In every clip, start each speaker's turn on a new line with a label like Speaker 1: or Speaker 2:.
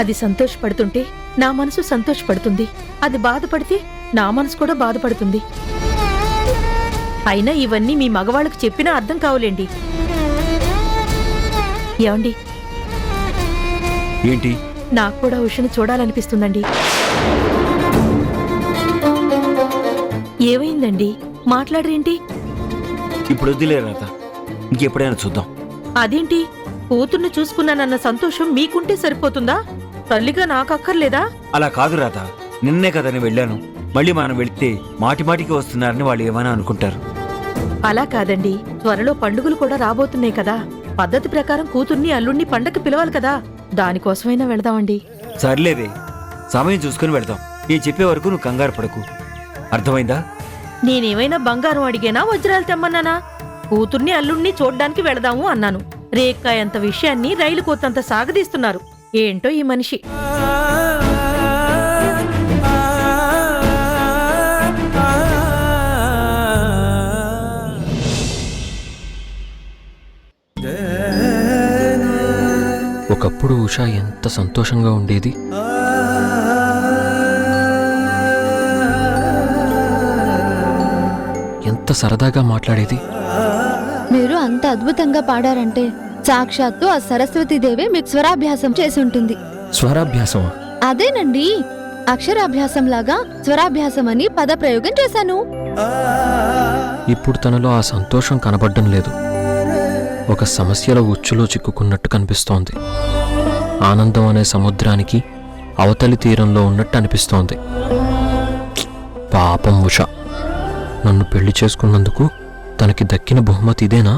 Speaker 1: అది సంతోషపడుతుంటే నా మనసు సంతోషపడుతుంది, అది బాధపడితే నా మనసు కూడా బాధపడుతుంది. అయినా ఇవన్నీ మీ మగవాళ్ళకు చెప్పినా అర్థం కావులేండి. ఏమండి,
Speaker 2: ఏంటి?
Speaker 1: నాకు కూడా ఉషను చూడాలనిపిస్తుందండి. ఏమైందండి, మాట్లాడరేంటి?
Speaker 2: ఇప్పుడు వద్దులే రాత, ఇంకెప్పుడైనా చూద్దాం.
Speaker 1: అదేంటి, కూతుర్ని చూసుకున్నానన్న సంతోషం మీకుంటే సరిపోతుందా? తల్లిగా నాకక్కర్లేదా?
Speaker 2: అలా కాదు రాత, నిన్నే కదని వెళ్ళాను. మళ్ళీ మనం వెళితే మాటిమాటికి వస్తున్నారని వాళ్ళు ఏమైనా అనుకుంటారు.
Speaker 1: అలా కాదండి, త్వరలో పండుగలు కూడా రాబోతున్నాయి కదా. పద్ధతి ప్రకారం కూతుర్ని అల్లుణ్ణి పండగకి పిలవాలి కదా. దానికోసమైనా వెళదామండి.
Speaker 2: సర్లేదే, సమయం చూసుకుని వెళ్దాం. నేను చెప్పే వరకు నువ్వు కంగారు పడకు, అర్థమైందా?
Speaker 1: నేనేమైనా బంగారం అడిగానా, వజ్రాలు తెమ్మన్నానా? కూతుర్ని అల్లుణ్ణి చూడ్డానికి వెళదాము అన్నాను. రేక్కాయంత విషయాన్ని రైలు కోతంత సాగదీస్తున్నారు. ఏంటో ఈ మనిషి.
Speaker 3: ఒకప్పుడు ఉషా ఎంత సంతోషంగా ఉండేది. ఎంత సరదాగా మాట్లాడేది.
Speaker 4: మీరు అంత అద్భుతంగా పాడారంటే సాక్షాత్తు ఆ సరస్వతీదేవి మీకు స్వరాభ్యాసం చేసి ఉంటుంది.
Speaker 3: స్వరాభ్యాసం?
Speaker 4: అదేనండి, అక్షరాభ్యాసం లాగా స్వరాభ్యాసం అని పదప్రయోగం చేశాను.
Speaker 3: ఇప్పుడు తనలో ఆ సంతోషం కనబడ్డం లేదు. ఒక సమస్యల ఉచ్చులో చిక్కుకున్నట్టు కనిపిస్తోంది. ఆనందం అనే సముద్రానికి అవతలి తీరంలో ఉన్నట్టు అనిపిస్తోంది. పాపం ఉష. నన్ను పెళ్లి చేసుకున్నందుకు తనకి దక్కిన బహుమతి ఇదేనా?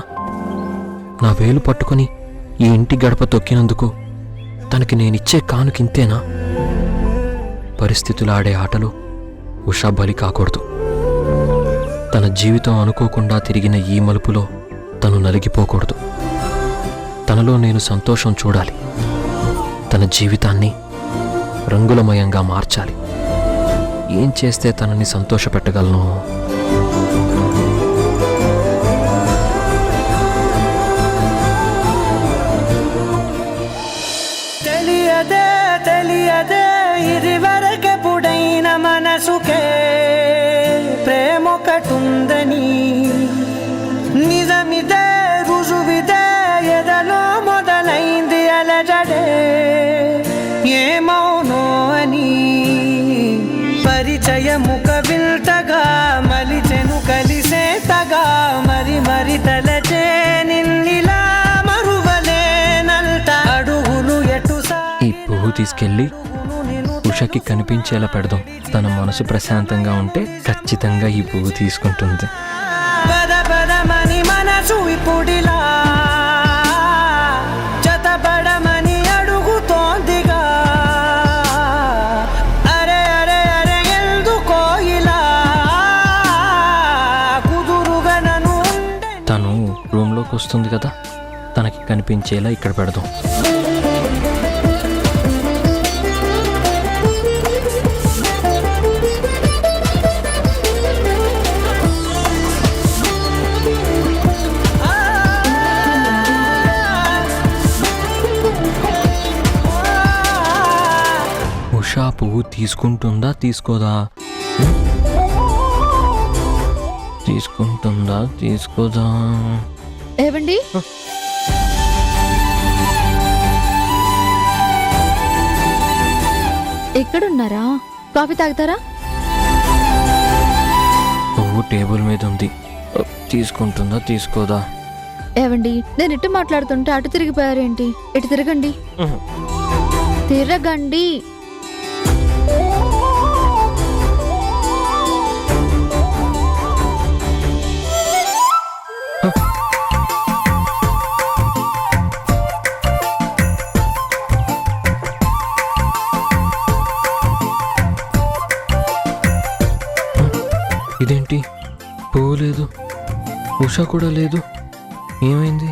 Speaker 3: నా వేలు పట్టుకుని ఈ ఇంటి గడప తొక్కినందుకు తనకి నేనిచ్చే కానుకింతేనా? పరిస్థితులు ఆడే ఆటలు ఉషా బలి కాకూడదు. తన జీవితం అనుకోకుండా తిరిగిన ఈ మలుపులో తను నలిగిపోకూడదు. తనలో నేను సంతోషం చూడాలి. తన జీవితాన్ని రంగులమయంగా మార్చాలి. ఏం చేస్తే తనని సంతోషపెట్టగలను?
Speaker 5: తెలియదే తెలియదే ఇదివరకెప్పుడైన మనసుకే ప్రేమొకటుందని, నిజమిదే రుజువిదే ఎదలో మొదలైంది అలజడే. ఏమౌనో అని పరిచయముక విల్తగా మలిచెను కలిసేతగా, మరి మరి తలచే నిన్నిలా మరువలేనంత అడుగులు ఎటు.
Speaker 3: ఈ పువ్వు తీసుకెళ్ళి ఉషకి కనిపించేలా పెడదాం. తన మనసు ప్రశాంతంగా ఉంటే ఖచ్చితంగా ఈ పువ్వు తీసుకుంటుంది.
Speaker 5: పదపదమని మనసు ఇప్పుడిలా జతపడమని అడుగుతోందిగా. అరే అరే అరే ఎందుకో ఇలా కుదురుగా నన్ను.
Speaker 3: తను రూమ్లోకి వస్తుంది కదా, తనకి కనిపించేలా ఇక్కడ పెడదాం. ఉషా పువ్వు తీసుకుంటుందా తీసుకోదా? తీసుకుంటుందా తీసుకోదా?
Speaker 4: ఏవండి, ఎక్కడున్నారా? కాఫీ తాగుతారా?
Speaker 3: పువ్వు టేబుల్ మీద ఉంది. తీసుకుంటుందా తీసుకోదా?
Speaker 4: ఏవండి, నేను ఇటు మాట్లాడుతుంటే అటు తిరిగిపోయారేంటి? ఇటు తిరగండి, తిరగండి.
Speaker 3: ఇదేంటి, పువ్వు లేదు, ఉష కూడా లేదు. ఏమైంది?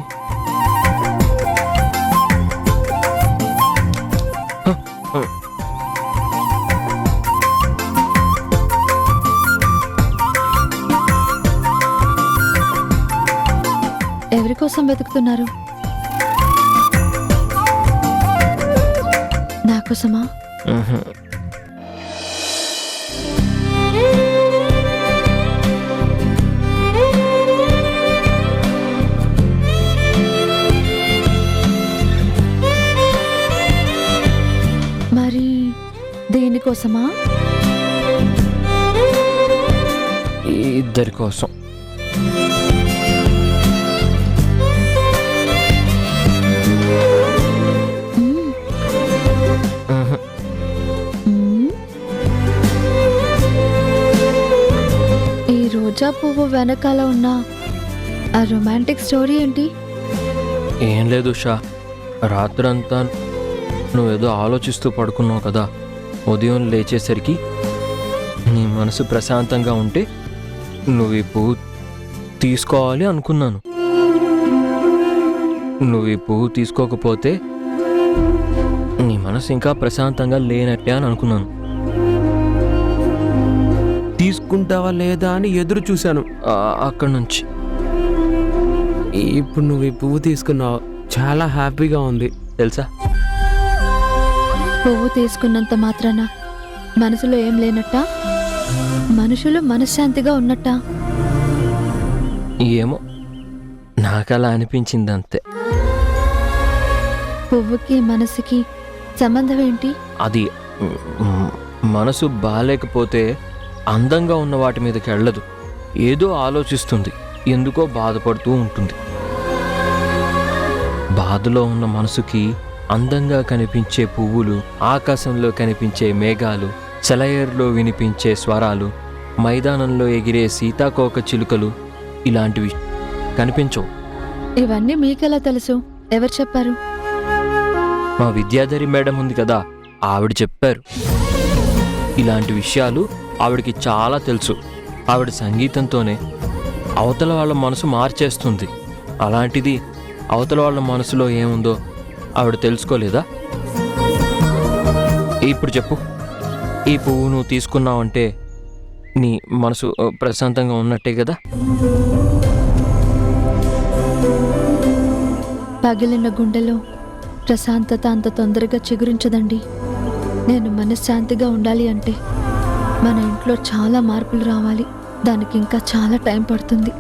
Speaker 4: ఎవరి కోసం వెతుకుతున్నారు? నా కోసమా?
Speaker 3: ఉహు.
Speaker 4: మరి దేనికోసమా?
Speaker 3: ఈ ఇద్దరి కోసం.
Speaker 4: మ్మ్.
Speaker 3: ఉహు.
Speaker 4: మ్మ్. ఈ రోజా పువ్వు వెనకాల ఉన్న ఆ రొమాంటిక్ స్టోరీ ఏంటి?
Speaker 3: ఏం లేదు ఉషా, రాత్రంతా నువ్వేదో ఆలోచిస్తూ పడుకున్నావు కదా. ఉదయం లేచేసరికి నీ మనసు ప్రశాంతంగా ఉంటే నువ్వు ఈ పువ్వు తీసుకోవాలి అనుకున్నాను. నువ్వు ఈ పువ్వు తీసుకోకపోతే నీ మనసు ఇంకా ప్రశాంతంగా లేనట్టే అని అనుకున్నాను.
Speaker 6: తీసుకుంటావా లేదా అని ఎదురు చూశాను.
Speaker 3: అక్కడి నుంచి
Speaker 6: ఇప్పుడు నువ్వు ఈ పువ్వు తీసుకున్నావు, చాలా హ్యాపీగా ఉంది
Speaker 3: తెలుసా.
Speaker 4: పువ్వు తీసుకున్నంత మాత్రాన మనసులో ఏం లేనట్టా? మనుషులు మనశ్శాంతిగా ఉన్నట్టా?
Speaker 3: ఏమో, నాకలా అనిపించింది అంతే.
Speaker 4: పువ్వుకి మనసుకి సంబంధం ఏంటి?
Speaker 3: అది మనసు బాలేకపోతే అందంగా ఉన్న వాటి మీదకి వెళ్ళదు, ఏదో ఆలోచిస్తుంది, ఎందుకో బాధపడుతూ ఉంటుంది. బాధలో ఉన్న మనసుకి అందంగా కనిపించే పువ్వులు, ఆకాశంలో కనిపించే మేఘాలు, సెలయేరులో వినిపించే స్వరాలు, మైదానంలో ఎగిరే సీతాకోక చిలుకలు ఇలాంటివి కనిపించవు.
Speaker 4: ఇవన్నీ మీకెలా తెలుసు? ఎవరు చెప్పారు?
Speaker 3: మా విద్యాధరి మేడం ఉంది కదా, ఆవిడ చెప్పారు. ఇలాంటి విషయాలు ఆవిడకి చాలా తెలుసు. ఆవిడ సంగీతంతోనే అవతల వాళ్ళ మనసు మార్చేస్తుంది. అలాంటిది అవతల వాళ్ళ మనసులో ఏముందో ఆవిడ తెలుసుకోలేదా? ఇప్పుడు చెప్పు, ఈ పువ్వు నువ్వు తీసుకున్నావంటే నీ మనసు ప్రశాంతంగా ఉన్నట్టే కదా?
Speaker 4: పగిలిన గుండెలో ప్రశాంతత అంత తొందరగా చిగురించదండి. నేను మనశ్శాంతిగా ఉండాలి అంటే మన ఇంట్లో చాలా మార్పులు రావాలి. దానికి ఇంకా చాలా టైం పడుతుంది.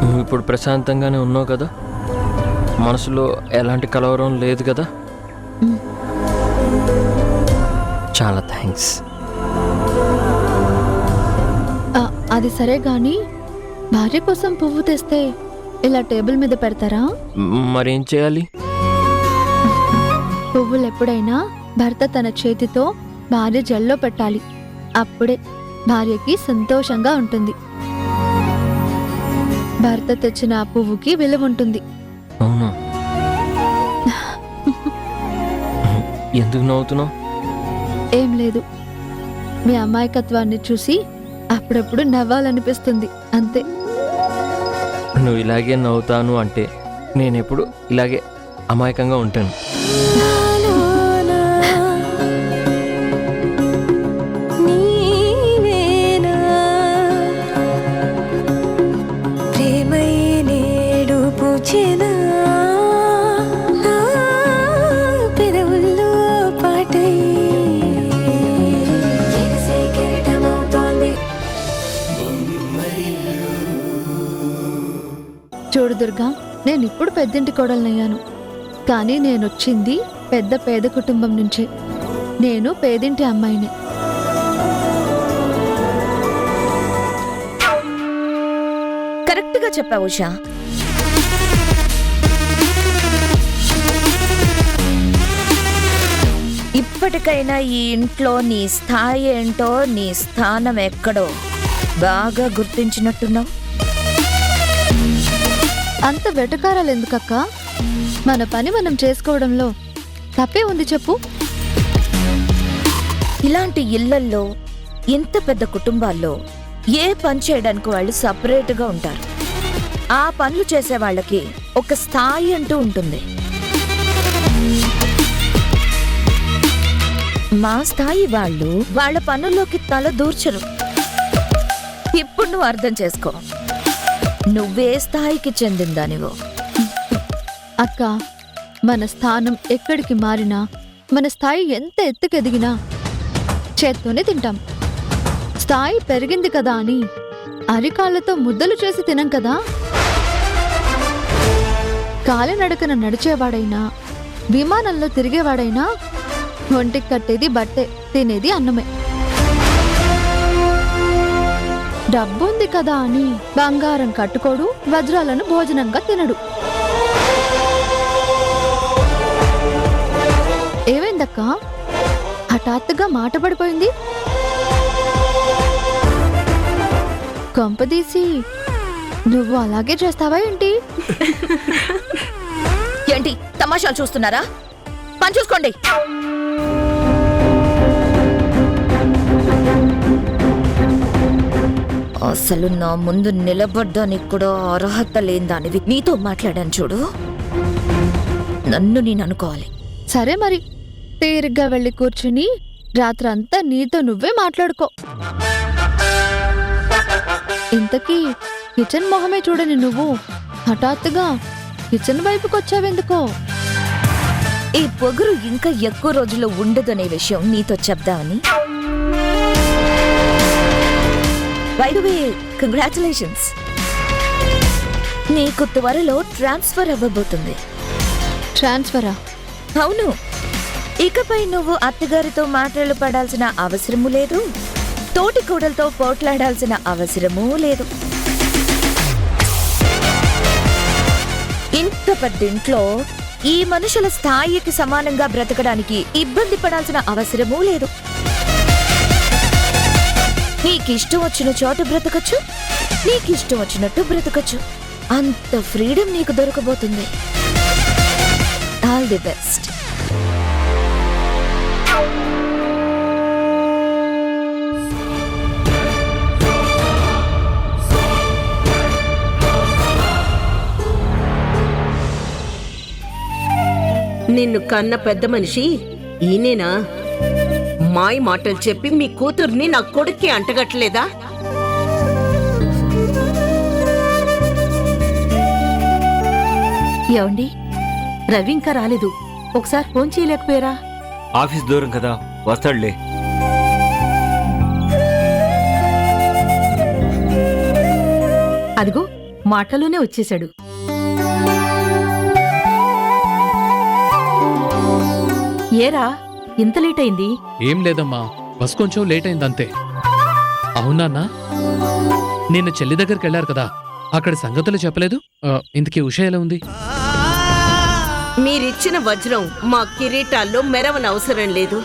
Speaker 3: నువ్వు ఇప్పుడు ప్రశాంతంగానే ఉన్నావు కదా, మనసులో ఎలాంటి కలవరం లేదు కదా?
Speaker 4: మ్.
Speaker 3: చాలా థ్యాంక్స్.
Speaker 4: అది సరే గాని, భార్య కోసం పువ్వు తెస్తే ఇలా టేబుల్ మీద పెడతారా?
Speaker 3: మరేం చేయాలి?
Speaker 4: పువ్వులు ఎప్పుడైనా భర్త తన చేతితో భార్య జల్లో పెట్టాలి. అప్పుడే భార్యకి సంతోషంగా ఉంటుంది. భర్త తెచ్చిన ఆ పువ్వుకి విలువ ఉంటుంది.
Speaker 3: అవునా? ఎందుకు నవ్వుతున్నావు?
Speaker 4: ఏం లేదు, మీ అమాయకత్వాన్ని చూసి అప్పుడప్పుడు నవ్వాలనిపిస్తుంది, అంతే.
Speaker 3: నువ్వు ఇలాగే నవ్వుతాను అంటే నేనెప్పుడు ఇలాగే అమాయకంగా ఉంటాను.
Speaker 4: చూడు దుర్గా, నేను ఇప్పుడు పెద్దింటి కోడలనయ్యాను. కానీ నేనొచ్చింది పెద్ద పేద కుటుంబం నుంచే. నేను పేదింటి అమ్మాయినే.
Speaker 7: కరెక్ట్గా చెప్పావు ఉషా. ఇప్పటికైనా ఈ ఇంట్లో నీ స్థాయి ఏంటో, నీ స్థానం ఎక్కడో బాగా గుర్తించినట్టున్నావు.
Speaker 4: అంత వెటకారాలు ఎందుకక్క? మన పని మనం చేసుకోవడంలో తప్పే ఉంది చెప్పు.
Speaker 7: ఇలాంటి ఇళ్లల్లో, ఇంత పెద్ద కుటుంబాల్లో ఏ పని చేయడానికి వాళ్ళు సపరేట్గా ఉంటారు. ఆ పనులు చేసే వాళ్ళకి ఒక స్థాయి అంటూ ఉంటుంది. మా స్థాయి వాళ్ళు వాళ్ళ పనుల్లోకి తల దూర్చరు. ఇప్పుడు నువ్వు అర్థం చేసుకో, నువ్వే స్థాయికి చెందిందానివో.
Speaker 4: అక్క, మన స్థానం ఎక్కడికి మారినా మన స్థాయి ఎంత ఎత్తుకెదిగినా చేత్తోనే తింటాం. స్థాయి పెరిగింది కదా అని అరికాళ్లతో ముద్దలు చేసి తినం కదా. కాలినడకన నడిచేవాడైనా విమానంలో తిరిగేవాడైనా ఒంటికి కట్టేది బట్టే, తినేది అన్నమే. డబ్బుంది కదా అని బంగారం కట్టుకోడు, వజ్రాలను భోజనంగా తినడు. ఏమైందక్క, హఠాత్తుగా మాట పడిపోయింది? కొంపదీసి నువ్వు అలాగే చేస్తావా ఏంటి?
Speaker 7: ఏంటి తమాషాలు చూస్తున్నారా? పని చూసుకోండి. అసలు నా ముందు నిలబడ్డానికి కూడా అర్హత లేని దానివి నీతో మాట్లాడాను చూడు. నన్ను నేను అనుకోవాలి.
Speaker 4: సరే మరి, తీరిగ్గా వెళ్ళి కూర్చుని రాత్రంతా నీతో నువ్వే మాట్లాడుకో. ఇంతకీ కిచెన్ మొహమే చూడని నువ్వు హఠాత్తుగా కిచెన్ వైపుకొచ్చావెందుకో?
Speaker 7: ఈ పొగరు ఇంకా ఎక్కువ రోజులు ఉండదనే విషయం నీతో చెప్దామని. By the way, congratulations. నీకు త్వరలో ట్రాన్స్ఫర్ అవ్వబోతుంది.
Speaker 4: ట్రాన్స్ఫరా?
Speaker 7: అవును. ఇకపై నువ్వు అత్తగారితో మాటలు పడాల్సిన అవసరమూ లేదు, తోటి కూడలతో పోట్లాడాల్సిన అవసరమూ లేదు. ఇంత పెద్దింట్లో ఈ మనుషుల స్థాయికి సమానంగా బ్రతకడానికి ఇబ్బంది పడాల్సిన అవసరమూ లేదు. నీకిష్టం వచ్చిన చోట బ్రతకచ్చు, నీకిష్టం వచ్చినట్టు బ్రతకచ్చు. అంత ఫ్రీడమ్ నీకు దొరకబోతుంది. All the best.
Speaker 8: నిన్ను కన్న పెద్ద మనిషి ఈయనేనా? మాయ మాటలు చెప్పి మీ కూతుర్ని నా కొడుక్కి అంటగట్టలేదా?
Speaker 1: ఏమండి, రవి ఇంకా రాలేదు. ఒకసారి ఫోన్ చేయలేకపోయారా?
Speaker 2: ఆఫీస్ దూరం కదా, వస్తాడులే.
Speaker 1: అదిగో మాటలోనే వచ్చేశాడు. ఏరా, ఇంత లేట్ అయింది?
Speaker 9: ఏం లేదమ్మా, బస్ కొంచెం లేట్ అయిందంతే. అవునా, నిన్న చెల్లి దగ్గరికి వెళ్ళారు కదా, అక్కడ సంగతులు చెప్పలేదు. ఇంతకీ ఉష ఎలా ఉంది?
Speaker 8: మీరిచ్చిన వజ్రం మా కిరీటాల్లో మెరవనవసరం లేదు.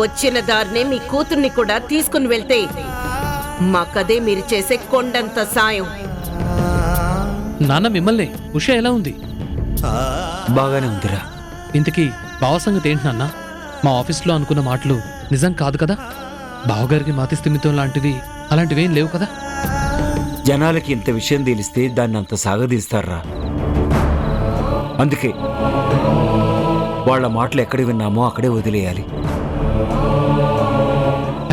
Speaker 8: వచ్చిన దారినే మీ కూతుర్ని కూడా తీసుకుని వెళ్తే మాకదే మీరు చేసే కొండంత సాయం.
Speaker 9: నాన్న మిమ్మల్ని, ఉష ఎలా ఉంది?
Speaker 2: బాగానే ఉందిరా.
Speaker 9: ఇంతకీ బావ సంగతి ఏంటి నాన్న? మా ఆఫీస్లో అనుకున్న మాటలు నిజం కాదు కదా? బావగారికి మాతి స్థిమితం లాంటివి అలాంటివేం లేవు కదా?
Speaker 2: జనాలకి ఇంత విషయం తెలిస్తే దాన్ని అంత సాగదీస్తారా. అందుకే వాళ్ళ మాటలు ఎక్కడ విన్నామో అక్కడే వదిలేయాలి.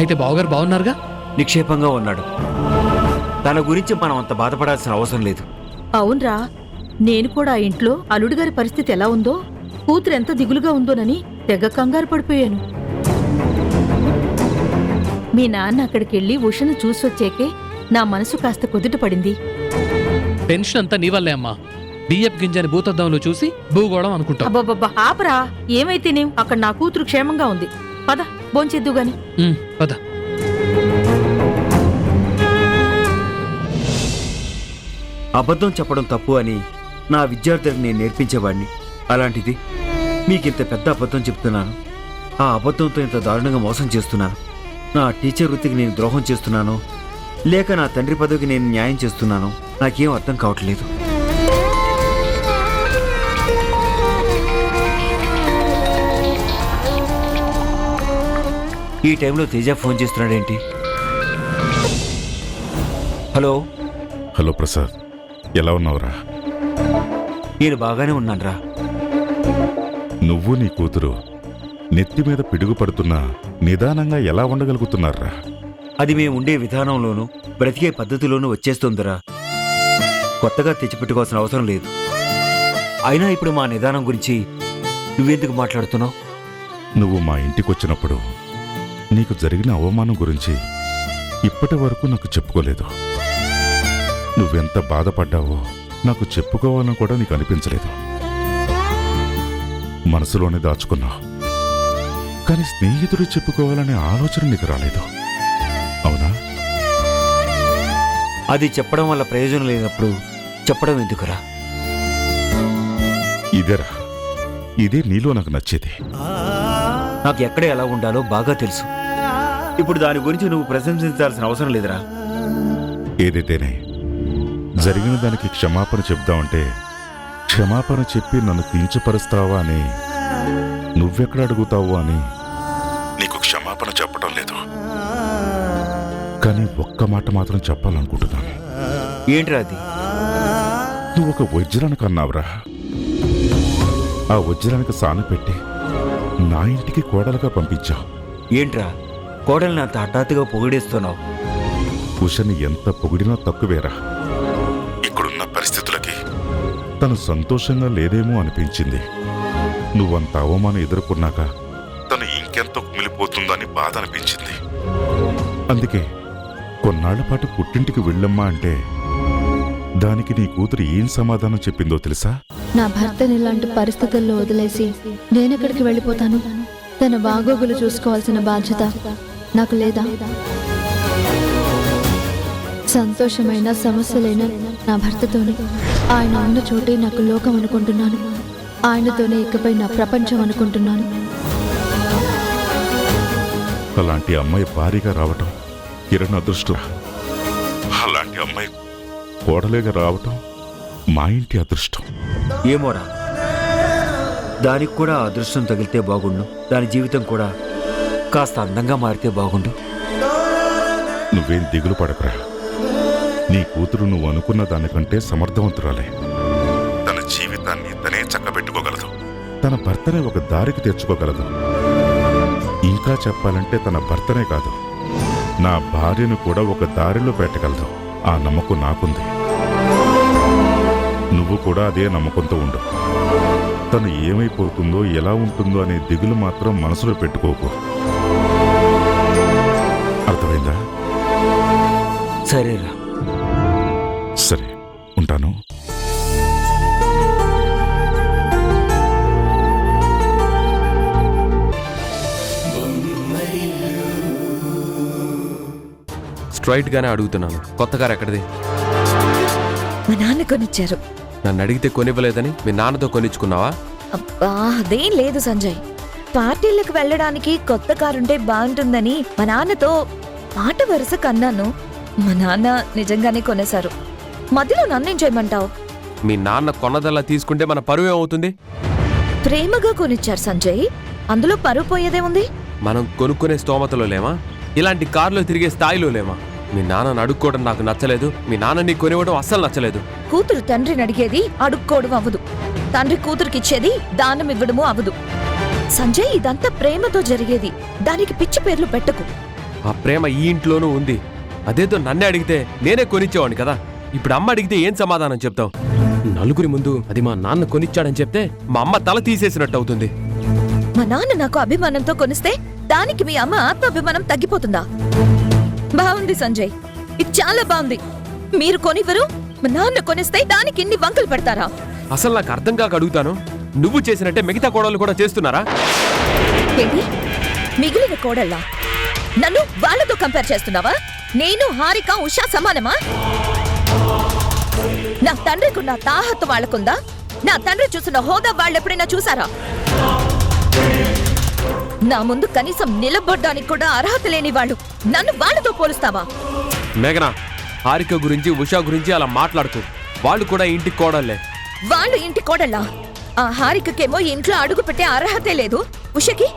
Speaker 9: అయితే బావగారు బాగున్నారుగా?
Speaker 2: నిక్షేపంగా ఉన్నాడు. తన గురించి మనం అంత బాధపడాల్సిన అవసరం లేదు.
Speaker 1: అవునరా, నేను కూడా ఆ ఇంట్లో అల్లుడు గారి పరిస్థితి ఎలా ఉందో, కూతురు ఎంత దిగులుగా ఉందోనని తెగ కంగారు పడిపోయాను. మీ నాన్న అక్కడికెళ్ళి ఉషను చూసొచ్చాకే నా మనసు కాస్త కుదుట పడింది.
Speaker 9: టెన్షన్ అంతా నీ వల్లే అమ్మా. బియ్యపు గింజని భూతద్దంలో చూసి భూగోళం అనుకుంటా.
Speaker 1: అబ్బబ్బబ్బా, ఆపరా. ఏమైతేనేం అక్కడ నా కూతురు క్షేమంగా ఉంది. పద, భోంచేద్దు గాని.
Speaker 9: పద.
Speaker 2: అబద్ధం చెప్పడం తప్పు అని నా విద్యార్థులకు నేను నేర్పించేవాడిని. అలాంటిది మీకింత పెద్ద అబద్ధం చెప్తున్నాను. ఆ అబద్ధంతో ఇంత దారుణంగా మోసం చేస్తున్నాను. నా టీచర్ వృత్తికి నేను ద్రోహం చేస్తున్నాను, లేక నా తండ్రి పదవికి నేను న్యాయం చేస్తున్నాను, నాకేం అర్థం కావట్లేదు. ఈ టైంలో తేజ ఫోన్ చేస్తున్నాడేంటి? హలో.
Speaker 10: హలో ప్రసాద్, ఎలా ఉన్నావురా?
Speaker 2: నేను బాగానే ఉన్నానురా.
Speaker 10: నువ్వు నీ కూతురు నెత్తి మీద పిడుగు పడుతున్నా నిదానంగా ఎలా ఉండగలుగుతున్నారా?
Speaker 2: అది మేము ఉండే విధానంలోనూ బ్రతికే పద్ధతిలోనూ వచ్చేస్తుందిరా. కొత్తగా తెచ్చిపెట్టుకోవాల్సిన అవసరం లేదు. అయినా ఇప్పుడు మా నిదానం గురించి నువ్వెందుకు మాట్లాడుతున్నావు?
Speaker 10: నువ్వు మా ఇంటికొచ్చినప్పుడు నీకు జరిగిన అవమానం గురించి ఇప్పటి వరకు నాకు చెప్పుకోలేదు. నువ్వెంత బాధపడ్డావో నాకు చెప్పుకోవాలని కూడా నీకు అనిపించలేదు. మనసులోనే దాచుకున్నావు. కానీ స్నేహితుడు చెప్పుకోవాలనే ఆలోచన నీకు రాలేదు, అవునా?
Speaker 2: అది చెప్పడం వల్ల ప్రయోజనం లేనప్పుడు చెప్పడం ఎందుకురా?
Speaker 10: ఇదేరా, ఇదే నీలో నాకు నచ్చేది.
Speaker 2: నాకు ఎక్కడ ఎలా ఉండాలో బాగా తెలుసు. ఇప్పుడు దాని గురించి నువ్వు ప్రశంసించాల్సిన అవసరం లేదురా.
Speaker 10: ఏదైతేనే జరిగిన దానికి క్షమాపణ చెప్దామంటే క్షమాపణ చెప్పి నన్ను కించపరుస్తావా అని నువ్వెక్కడ అడుగుతావు అని నీకు క్షమాపణ చెప్పడం లేదు. కానీ ఒక్క మాట మాత్రం చెప్పాలనుకుంటున్నాను.
Speaker 2: ఏంట్రా అది?
Speaker 10: నువ్వు ఒక వజ్రానికి అన్నావురా. ఆ వజ్రానికి సాన పెట్టి నా ఇంటికి కోడలుగా పంపించావు.
Speaker 2: ఏంట్రా కోడల్ని అంత హఠాత్తుగా పొగిడేస్తున్నావు?
Speaker 10: ఉషని ఎంత పొగిడినా తక్కువేరా. ఇక్కడున్న పరిస్థితులకి తను సంతోషంగా లేదేమో అనిపించింది. నువ్వంత అవమానం ఎదుర్కొన్నాక తను ఇంకెంత కుమిలిపోతుందని బాధ అనిపించింది. అందుకే కొన్నాళ్ల పాటు పుట్టింటికి వెళ్ళమ్మా అంటే దానికి నీ కూతురు ఏం సమాధానం చెప్పిందో తెలుసా?
Speaker 4: నా భర్తని ఇలాంటి పరిస్థితుల్లో వదిలేసి నేనెక్కడికి వెళ్ళిపోతాను? తన బాగోగులు చూసుకోవాల్సిన బాధ్యత నాకు లేదా? సంతోషమైన సమస్యలైన నా భర్తతోనే. ఆయన ఉన్న చోటే నాకు లోకం అనుకుంటున్నాను. ఆయనతోనే ఇకపై నా ప్రపంచం అనుకుంటున్నాను.
Speaker 10: అలాంటి అమ్మాయి భారీగా రావటం కిరణ్ అదృష్టం. అలాంటి అమ్మాయి కోడలేగా రావటం మా ఇంటి అదృష్టం.
Speaker 2: ఏమోరా, దానికి కూడా ఆ అదృష్టం తగిలితే బాగుండు. దాని జీవితం కూడా కాస్త అందంగా మారితే బాగుండు.
Speaker 10: నువ్వేం దిగులు పడకురా. నీ కూతురు నువ్వు అనుకున్న దానికంటే సమర్థవంతురాలే. తన జీవితాన్ని తనే చక్కబెట్టుకోగలదు. తన భర్తనే ఒక దారికి తెచ్చుకోగలదు. ఇంకా చెప్పాలంటే తన భర్తనే కాదు, నా భార్యను కూడా ఒక దారిలో పెట్టగలదు. ఆ నమ్మకం నాకుంది. నువ్వు కూడా అదే నమ్మకంతో ఉండు. తను ఏమైపోతుందో ఎలా ఉంటుందో అనే దిగులు మాత్రం మనసులో పెట్టుకోకు. అర్థమైందా?
Speaker 2: సరేరా.
Speaker 10: సరే, ఉంటాను.
Speaker 6: స్ట్రైట్ గానే అడుగుతున్నాను, కొత్త కారు ఎక్కడిది?
Speaker 7: మా నాన్న కొనిచ్చారు.
Speaker 6: నన్ను అడిగితే కొనివ్వలేదని మీ నాన్నతో కొనిచ్చుకున్నావా?
Speaker 7: అబ్బా అదేం లేదు సంజయ్. పార్టీలకు వెళ్ళడానికి కొత్త కారుంటే బాగుంటుందని మా నాన్నతో మాట వరుస కన్నాను. మా నాన్న నిజంగానే కొనేశారు. మధ్యలో నన్నేం చేయమంటావు?
Speaker 6: మీ నాన్న కొన్నదల్లా తీసుకుంటే మన పరువు ఏమవుతుంది?
Speaker 7: ప్రేమగా కొనిచ్చారు సంజయ్, అందులో పరువు పోయేదే ఉంది.
Speaker 6: మనం కొనుక్కునే స్తోమతలో లేమా? ఇలాంటి కారులో తిరిగే స్థాయిలో లేమా? మీ నాన్నని అడుక్కోవడం నాకు నచ్చలేదు. మీ నాన్నని కొనివ్వడం అస్సలు నచ్చలేదు.
Speaker 7: కూతురు తండ్రిని అడిగేది అడుక్కోవడం అవ్వదు. తండ్రి కూతురికిచ్చేది దానం ఇవ్వడము అవ్వదు. సంజయ్, ఇదంతా ప్రేమతో జరిగేది. దానికి పిచ్చి పేర్లు పెట్టకు.
Speaker 6: ఆ ప్రేమ ఈ ఇంట్లోనూ ఉంది. అదేదో నన్నే అడిగితే నేనే కొనిచ్చేవాడిని కదా. ఇప్పుడు అమ్మ అడిగితే ఏం సమాధానం చెప్తావు? నలుగురి ముందు అది మా నాన్న కొనిచ్చాడని చెప్తే మా అమ్మ తల తీసేసినట్టు అవుతుంది.
Speaker 7: మా నాన్న నాకు అభిమానంతో కొనిస్తే దానికి మీ అమ్మ ఆత్మాభిమానం తగ్గిపోతుందా? బాగుంది సంజయ్, ఇది చాలా బాగుంది. మీరు కొనివ్వరు, మా నాన్న కొనిస్తే దానికి ఇన్ని వంకలు పెడతారా?
Speaker 6: అసలు నాకు అర్థం కాక అడుగుతాను, నువ్వు చేసినట్టే మిగతా కోడళ్ళు కూడా చేస్తున్నారా?
Speaker 7: ఏంటి మిగిలిన కోడళ్ళా? నన్ను వాళ్ళతో కంపేర్ చేస్తున్నావా? నేను హారిక ఉషా సమానమా? నా తండ్రికున్న తాహత్తు వాళ్ళకుందా? నా తండ్రి చూసిన హోదా వాళ్ళెప్పుడైనా చూసారా? నా ముందు కనీసం నిలబడ్డానికి కూడా అర్హత లేని వాళ్ళు నన్ను వాళ్ళతో పోలుస్తావా?
Speaker 6: మేఘనా, హారిక గురించి ఉషా గురించి అలా మాట్లాడుతూ, వాళ్ళు కూడా ఇంటికి కోడళ్లే.
Speaker 7: వాళ్ళు ఇంటి కోడళ్ళా? ఆ హారికకేమో ఇంట్లో అడుగు పెట్టే అర్హతే లేదు. ఉషకి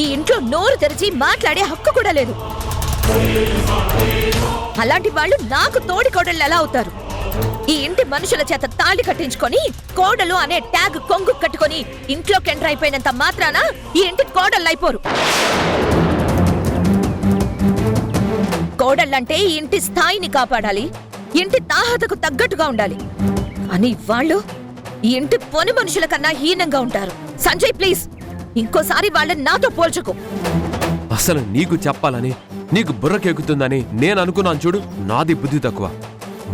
Speaker 7: ఈ ఇంట్లో నోరు తెరిచి మాట్లాడే హక్కు కూడా లేదు. అలాంటి వాళ్ళు నాకు తోడి కోడళ్ళు ఎలా అవుతారు? ఈ ఇంటి మనుషుల చేత తాళి కట్టించుకొని కోడలు అనే ట్యాగ్ కొంగు కట్టుకొని ఇంట్లోకి ఎంటర్ అయిపోయినంత మాత్రాన ఈ ఇంటి కోడళ్ళు అయిపోరు. కోడళ్ళంటే ఈ ఇంటి స్థాయిని కాపాడాలి, ఇంటి తాహతకు తగ్గట్టుగా ఉండాలి. అని వాళ్ళు ఈ ఇంటి పొని మనుషుల కన్నా హీనంగా ఉంటారు. సంజయ్ ప్లీజ్, ఇంకోసారి వాళ్ళని నాతో పోల్చకు.
Speaker 6: అసలు నీకు చెప్పాలని, నీకు బుర్రకెక్కుతుందని నేను అనుకున్నాను చూడు. నాది బుద్ధి తక్కువ.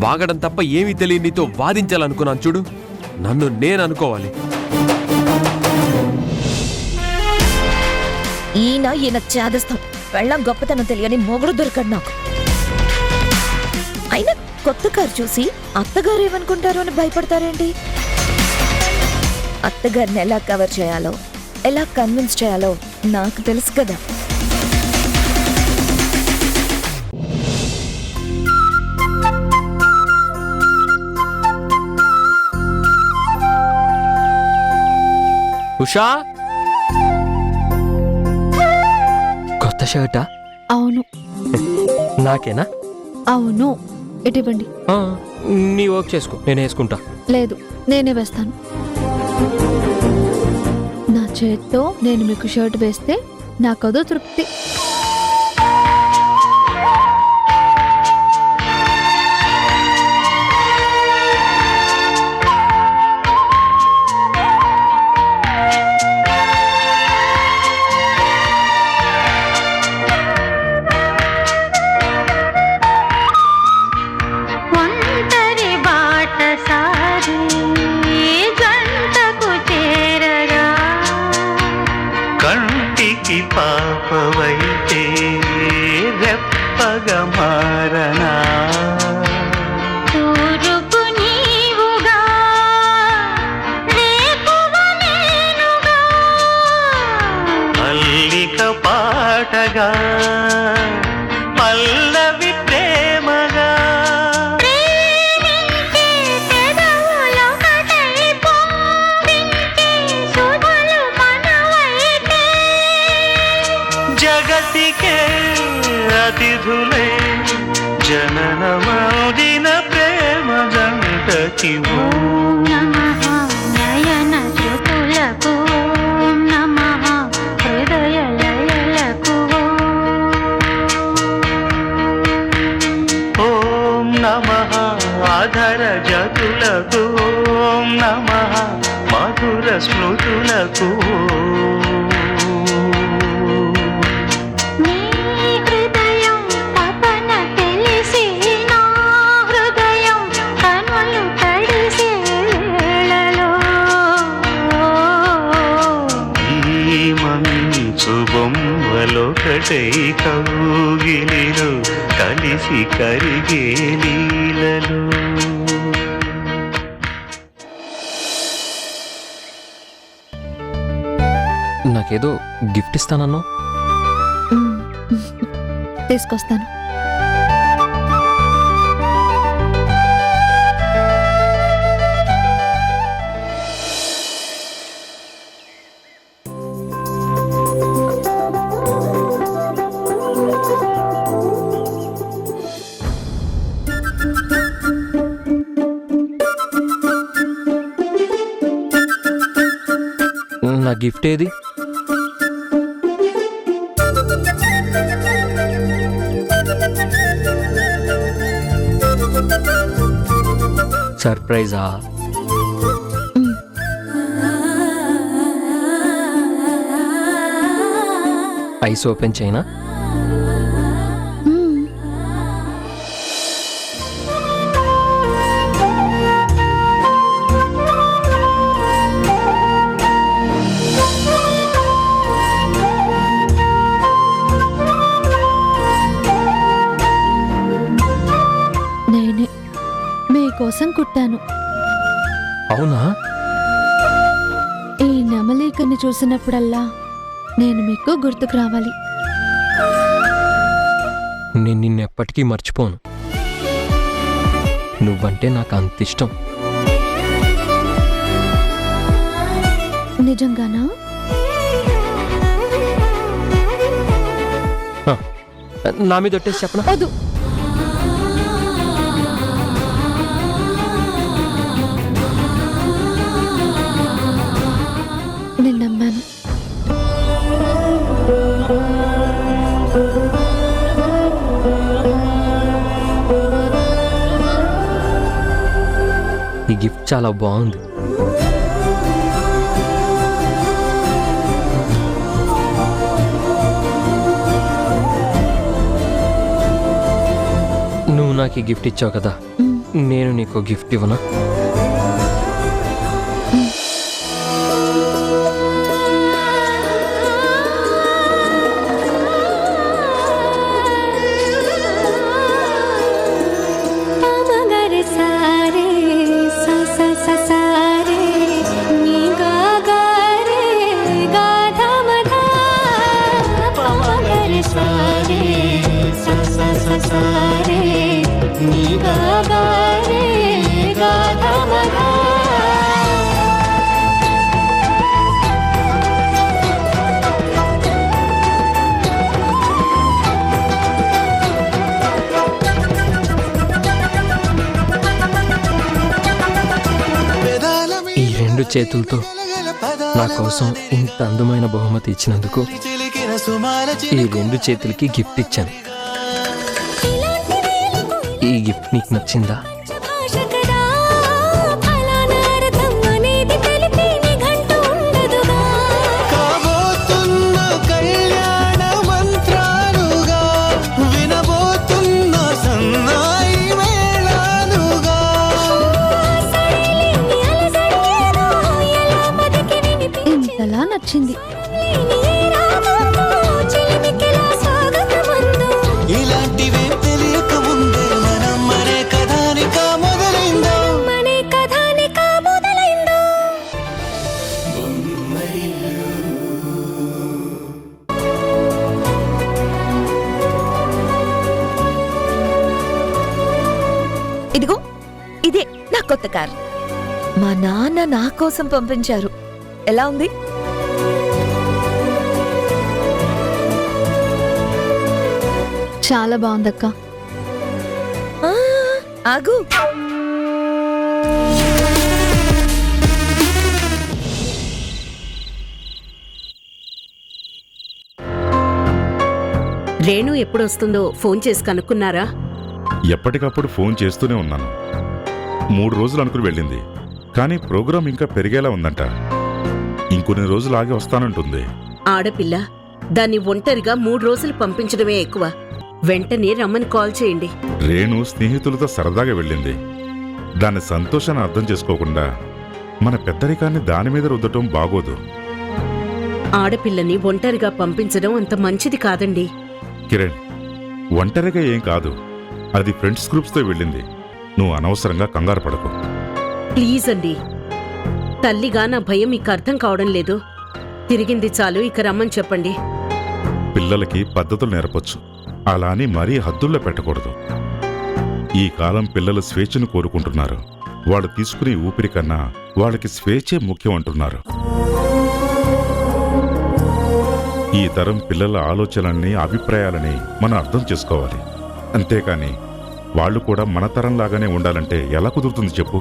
Speaker 6: వాగడం తప్ప ఏమీ తెలియని నీతో వాదించాలనుకున్నాను చూడు. నన్ను నేను అనుకోవాలి.
Speaker 7: ఈయన చేదస్తాం. వెళ్ళం గొప్పతనం తెలియని మొగుడు దొరకడు నాకు. అయినా కొత్త కారు చూసి అత్తగారు ఏమనుకుంటారో అని భయపడతారేంటి? అత్తగారిని ఎలా కవర్ చేయాలో, ఎలా కన్విన్స్ చేయాలో నాకు తెలుసు కదా.
Speaker 3: ఉషా, కొత్త షర్టా?
Speaker 4: అవును
Speaker 3: నాకేనా?
Speaker 4: అవును, ఇటివ్వండి.
Speaker 3: ఆ, నీ వర్క్ చేసుకో, నేను వేసుకుంటా.
Speaker 4: లేదు, నేనే వేస్తాను. నా చేత్తో నేను మీకు షర్ట్ వేస్తే నాకదో తృప్తి.
Speaker 5: కంటికి పాపవైతే రెప్పగా మారనా,
Speaker 11: తూరుపు నీవుగా రేపువ నేనుగా,
Speaker 5: మల్లిక పాటగా పల్లవి ప్రేమగా,
Speaker 11: ప్రేమించే పెదవులొకటై పొంగించే శుభలు మనవైతే,
Speaker 5: జగతికే అతిథులే జననమౌదిన ప్రేమ జంటకి
Speaker 11: ఓం నమః నయన శృతులకు, ఓం నమః హృదయ లయలకు,
Speaker 5: ఓం నమః ఆధర జతులకు, ఓం నమః మధుర స్మృతులకు.
Speaker 11: నీ హృదయం తపన తెలిసి నా హృదయం కనులు తడిసే వేళలో,
Speaker 5: ఈ మంచు బొమ్మలొకటై కౌగిలిలో కలిసి కరిగే లీలలో.
Speaker 3: నాకేదో గిఫ్ట్ ఇస్తానన్నా?
Speaker 4: మ్మ్. తీసుకొస్తాను.
Speaker 3: నా గిఫ్ట్ ఏది? సర్ప్రైజా?
Speaker 4: మ్మ్.
Speaker 3: ఐస్ ఓపెన్ చేయనా?
Speaker 4: మ్మ్. నేనే మీకోసం కుట్టాను.
Speaker 3: అవునా?
Speaker 4: ఈ నెమలీకని చూసినప్పుడల్లా నేను మీకు గుర్తుకు రావాలి.
Speaker 3: నేను నిన్నెప్పటికీ మర్చిపోను. నువ్వంటే నాకు అంత ఇష్టం.
Speaker 4: నిజంగానా?
Speaker 3: నా మీద ఒట్టేసి చెప్పనా?
Speaker 4: వద్దు. నేను నమ్మాను.
Speaker 3: ఈ గిఫ్ట్ చాలా బాగుంది. నువ్వు నాకు ఈ గిఫ్ట్ ఇచ్చావు కదా, నేను నీకు గిఫ్ట్ ఇవ్వనా? ఈ రెండు చేతులతో నా కోసం ఇంత అందమైన బహుమతి ఇచ్చినందుకు ఈ రెండు చేతులకి గిఫ్ట్ ఇచ్చాను. ఈ గిఫ్ట్ నీకు నచ్చిందా?
Speaker 4: ఇంతలా నచ్చింది.
Speaker 7: ఇదిగో ఇదే నా కొత్త కార్. మా నాన్న నా కోసం పంపించారు. ఎలా ఉంది?
Speaker 4: చాలా బాగుందక్క.
Speaker 7: ఆగు.
Speaker 8: రేణు ఎప్పుడొస్తుందో ఫోన్ చేసి కనుక్కున్నారా?
Speaker 10: ఎప్పటికప్పుడు ఫోన్ చేస్తూనే ఉన్నాను. 3 రోజులు అనుకుని వెళ్ళింది, కానీ ప్రోగ్రాం ఇంకా పెరిగేలా ఉందంట. ఇంకొన్ని రోజులు ఆగి వస్తానంటుంది.
Speaker 8: ఆడపిల్ల, దాన్ని ఒంటరిగా 3 రోజులు పంపించడమే ఎక్కువ. వెంటనే రమ్మని కాల్ చేయండి.
Speaker 10: రేణు స్నేహితులతో సరదాగా వెళ్ళింది. దాని సంతోషాన్ని అర్థం చేసుకోకుండా మన పెద్దరికాన్ని దాని మీద రుద్దటం బాగోదు.
Speaker 8: ఆడపిల్లని ఒంటరిగా పంపించడం అంత మంచిది కాదండి.
Speaker 10: కిరణ్, ఒంటరిగా ఏం కాదు, అది ఫ్రెండ్స్ గ్రూప్స్తో వెళ్ళింది. నువ్వు అనవసరంగా కంగారు పడకు.
Speaker 8: ప్లీజ్ అండి, తల్లిగా నా భయం మీకు అర్థం కావడం లేదు. తిరిగింది చాలు, ఇక రమ్మని చెప్పండి.
Speaker 10: పిల్లలకి పద్ధతులు నేర్పొచ్చు, అలా అని మరీ హద్దుల్లో పెట్టకూడదు. ఈ కాలం పిల్లలు స్వేచ్ఛను కోరుకుంటున్నారు. వాళ్ళు తీసుకునే ఊపిరి కన్నా వాళ్ళకి స్వేచ్ఛే ముఖ్యం అంటున్నారు. ఈ తరం పిల్లల ఆలోచనల్ని, అభిప్రాయాలని మనం అర్థం చేసుకోవాలి. అంతేకాని వాళ్ళు కూడా మన తరంలాగానే ఉండాలంటే ఎలా కుదురుతుంది చెప్పు?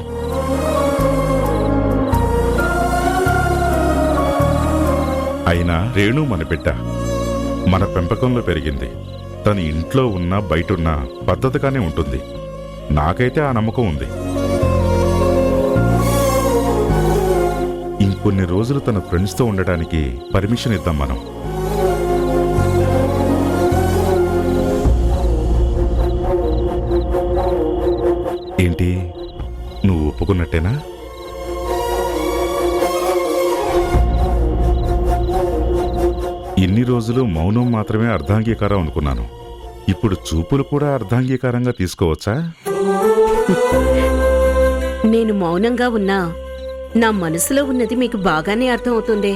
Speaker 10: అయినా రేణు మన బిడ్డ, మన పెంపకంలో పెరిగింది. తను ఇంట్లో ఉన్నా బయటున్నా పద్ధతిగానే ఉంటుంది. నాకైతే ఆ నమ్మకం ఉంది. ఇంకొన్ని రోజులు తన ఫ్రెండ్స్తో ఉండటానికి పర్మిషన్ ఇద్దాం మనం. ఏంటి, నువ్వు ఒప్పుకున్నట్టేనా? ఇన్ని రోజులు మౌనం మాత్రమే అర్ధాంగీకారం అనుకున్నాను. ఇప్పుడు చూపులు కూడా అర్ధాంగీకారంగా తీసుకోవచ్చా?
Speaker 8: నేను మౌనంగా ఉన్నా నా మనసులో ఉన్నది మీకు బాగానే అర్థమవుతుందే.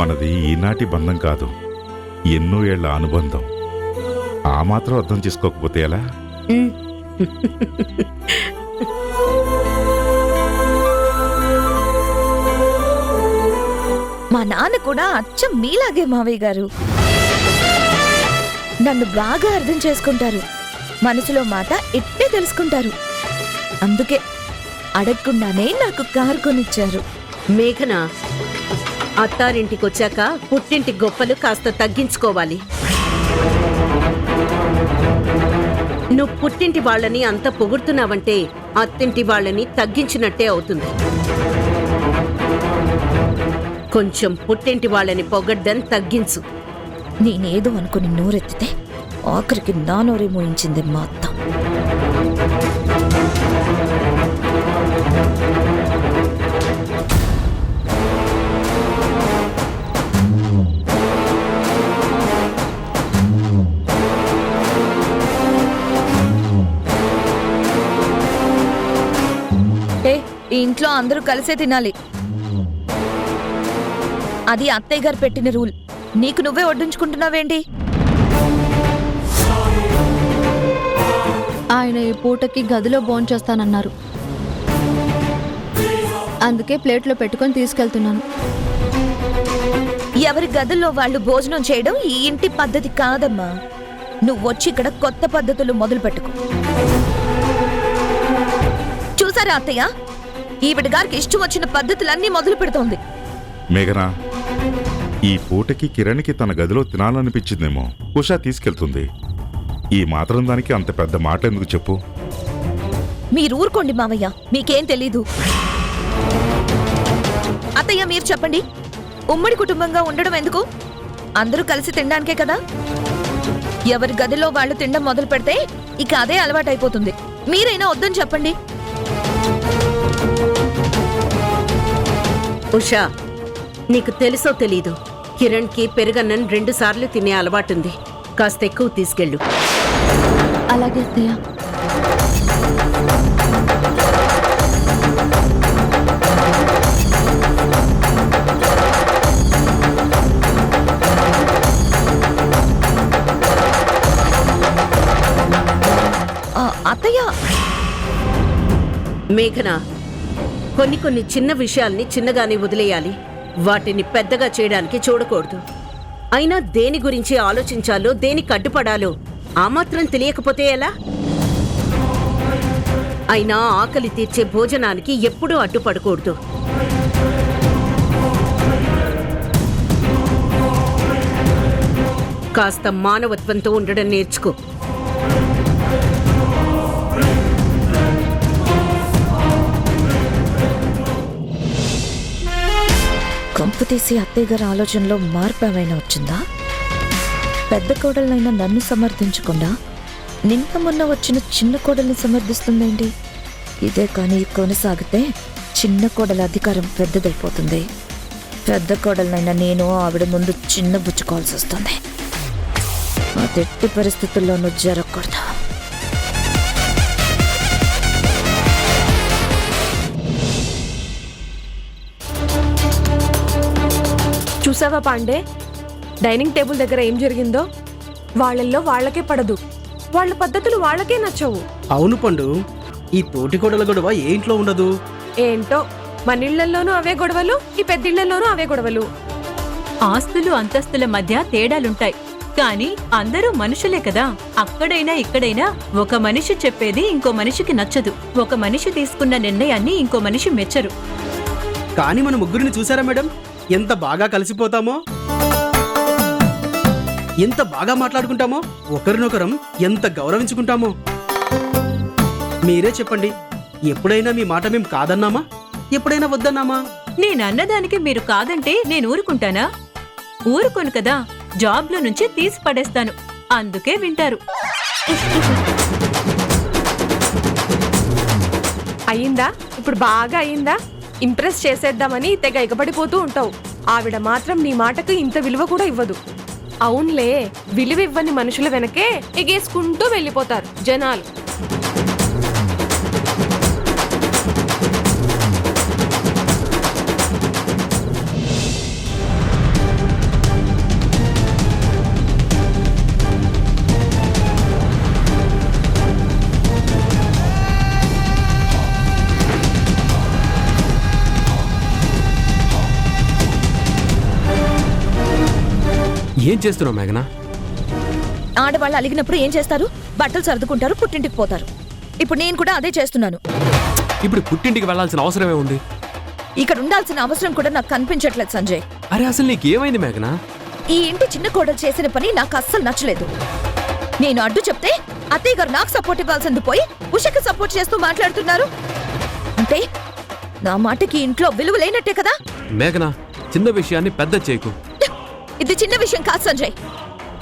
Speaker 10: మనది ఈనాటి బంధం కాదు, ఎన్నో ఏళ్ల అనుబంధం. ఆ మాత్రం అర్థం చేసుకోకపోతే ఎలా?
Speaker 7: మా నాన్న కూడా అచ్చం మీలాగే మావయ్య గారు. నన్ను బాగా అర్థం చేసుకుంటారు. మనసులో మాట ఇట్టే తెలుసుకుంటారు. అందుకే అడగకుండానే నాకు కారు కొనిచ్చారు.
Speaker 8: మేఘన, అత్తారింటికొచ్చాక పుట్టింటి గొప్పలు కాస్త తగ్గించుకోవాలి. నువ్వు పుట్టింటి వాళ్ళని అంత పొగుడుతున్నావంటే అత్తింటి వాళ్ళని తగ్గించినట్టే అవుతుంది. కొంచెం పుట్టింటి వాళ్ళని పొగడ్డం తగ్గించు.
Speaker 7: నేనేదో అనుకుని నోరెత్తితే ఆఖరికి నా నోరే మోయించింది మా అత్త. ఈ ఇంట్లో అందరూ కలిసే తినాలి. అది అత్తయ్య గారు పెట్టిన రూల్. నీకు నువ్వే వడ్డించుకుంటున్నావేంటి?
Speaker 4: ఆయన ఈ పూటకి గదిలో భోంచేస్తానన్నారు. అందుకే ప్లేట్లో పెట్టుకొని తీసుకెళ్తున్నాను.
Speaker 7: ఎవరి గదుల్లో వాళ్ళు భోజనం చేయడం ఈ ఇంటి పద్ధతి కాదమ్మా. నువ్వు వచ్చి ఇక్కడ కొత్త పద్ధతులు మొదలు పెట్టుకో. చూసారా అత్తయ్య, ఈవిడ గారికి ఇష్టం వచ్చిన పద్ధతులన్నీ మొదలు పెడుతోంది.
Speaker 10: మేఘనా, ఈ పూటకి కిరణ్కి తన గదిలో తినాలనిపించిందేమో. ఉషా తీసుకెళ్తుంది. ఈ మాత్రం దానికి అంత పెద్ద మాట ఎందుకు చెప్పు?
Speaker 7: మీరు ఊరుకోండి మావయ్య, మీకేం తెలీదు. అత్తయ్య మీరు చెప్పండి, ఉమ్మడి కుటుంబంగా ఉండడం ఎందుకు? అందరూ కలిసి తినడానికే కదా. ఎవరి గదిలో వాళ్ళు తినడం మొదలు పెడితే ఇక అదే అలవాటైపోతుంది. మీరైనా వద్దని చెప్పండి.
Speaker 8: ఉషా, నీకు తెలుసో తెలీదు, కిరణ్కి పెరుగన్నం 2 సార్లు తినే అలవాటుంది. కాస్త ఎక్కువ తీసుకెళ్ళు.
Speaker 4: అలాగే అత్తయ్య.
Speaker 7: అత్తయ్య,
Speaker 8: మేఘనా, కొన్ని చిన్న విషయాల్ని చిన్నగానే వదిలేయాలి. వాటిని పెద్దగా చేయడానికి చూడకూడదు. అయినా దేని గురించి ఆలోచించాలో, దేనికి అడ్డుపడాలో ఆ మాత్రం తెలియకపోతే ఎలా? అయినా ఆకలి తీర్చే భోజనానికి ఎప్పుడూ అడ్డుపడకూడదు. కాస్త మానవత్వంతో ఉండడం నేర్చుకో.
Speaker 7: కంపు తీసి అత్తయ్య గారి ఆలోచనలో మార్పు ఏమైనా వచ్చిందా? పెద్ద కోడలనైనా నన్ను సమర్థించకుండా నిన్న మొన్న వచ్చిన చిన్న కోడల్ని సమర్థిస్తుందేంటి? ఇదే కానీ కొనసాగితే చిన్న కోడల అధికారం పెద్దదైపోతుంది. పెద్ద కోడలనైనా నేను ఆవిడ ముందు చిన్న బుచ్చుకోవాల్సి వస్తుంది. అదెట్టి పరిస్థితుల్లోనూ జరగకూడదు.
Speaker 12: చూసావా పాండే, డైనింగ్ టేబుల్ దగ్గర ఏం జరిగిందో? వాళ్ళల్లో వాళ్ళకే పడదు, వాళ్ళ పద్ధతులు వాళ్ళకే నచ్చవు.
Speaker 13: అవును పండు, ఈ తోటికోడల గొడవ ఏ ఇంట్లో ఉండదు?
Speaker 12: ఏంటో, మన ఇళ్లలోనూ అవే గొడవలు, ఈ పెద్దిళ్లలోనూ అవే గొడవలు.
Speaker 1: ఆస్తులు అంతస్తుల మధ్య తేడాలుంటాయి, కానీ అందరూ మనుషులే కదా. అక్కడైనా ఇక్కడైనా ఒక మనిషి చెప్పేది ఇంకో మనిషికి నచ్చదు. ఒక మనిషి తీసుకున్న నిర్ణయాన్ని ఇంకో మనిషి మెచ్చరు.
Speaker 13: కానీ మన ముగ్గురిని చూసారా మేడం, ఎంత బాగా కలిసిపోతామో, ఎంత బాగా మాట్లాడుకుంటామో, ఒకరినొకరం ఎంత గౌరవించుకుంటామో. మీరే చెప్పండి, ఎప్పుడైనా మీ మాట మేము కాదన్నామా? ఎప్పుడైనా వద్దన్నామా?
Speaker 1: నేనన్నదానికి మీరు కాదంటే నేను ఊరుకుంటానా? ఊరుకోను కదా. జాబ్లో నుంచి తీసి పడేస్తాను. అందుకే వింటారు.
Speaker 12: అయ్యిందా? ఇప్పుడు బాగా అయ్యిందా? ఇంప్రెస్ చేసేద్దామని తెగ ఎగబడిపోతూ ఉంటావు. ఆవిడ మాత్రం నీ మాటకు ఇంత విలువ కూడా ఇవ్వదు. అవునులే, విలువ ఇవ్వని మనుషుల వెనకే ఎగేసుకుంటూ వెళ్ళిపోతారు జనాలు.
Speaker 6: ఏం చేస్తున్నావు మేఘనా?
Speaker 7: ఆడవాళ్ళు అలిగినప్పుడు ఏం చేస్తారు? బట్టలు సర్దుకుంటారు, పుట్టింటికి పోతారు. ఇప్పుడు నేను కూడా అదే చేస్తున్నాను.
Speaker 6: ఇప్పుడు పుట్టింటికి వెళ్లాల్సిన అవసరమే ఉంది.
Speaker 7: ఇక్కడ ఉండాల్సిన అవసరం కూడా నాకు కనిపించట్లేదు సంజయ్.
Speaker 6: అరే అసలు నీకేమైంది మేఘనా?
Speaker 7: ఈ ఇంటి చిన్న కోడలు చేసిన పని నాకు అస్సలు నచ్చలేదు. నేను అడ్డు చెప్తే అత్తయ్య గారు నాకు సపోర్ట్ ఇవ్వాల్సింది పోయి ఉషకి సపోర్ట్ చేస్తూ మాట్లాడుతున్నారు. అంటే నా మాటకి ఇంట్లో విలువ లేనట్టే కదా.
Speaker 6: మేఘనా, చిన్న విషయాన్ని పెద్ద చేయకు.
Speaker 7: ఇది చిన్న విషయం కాదు సంజయ్,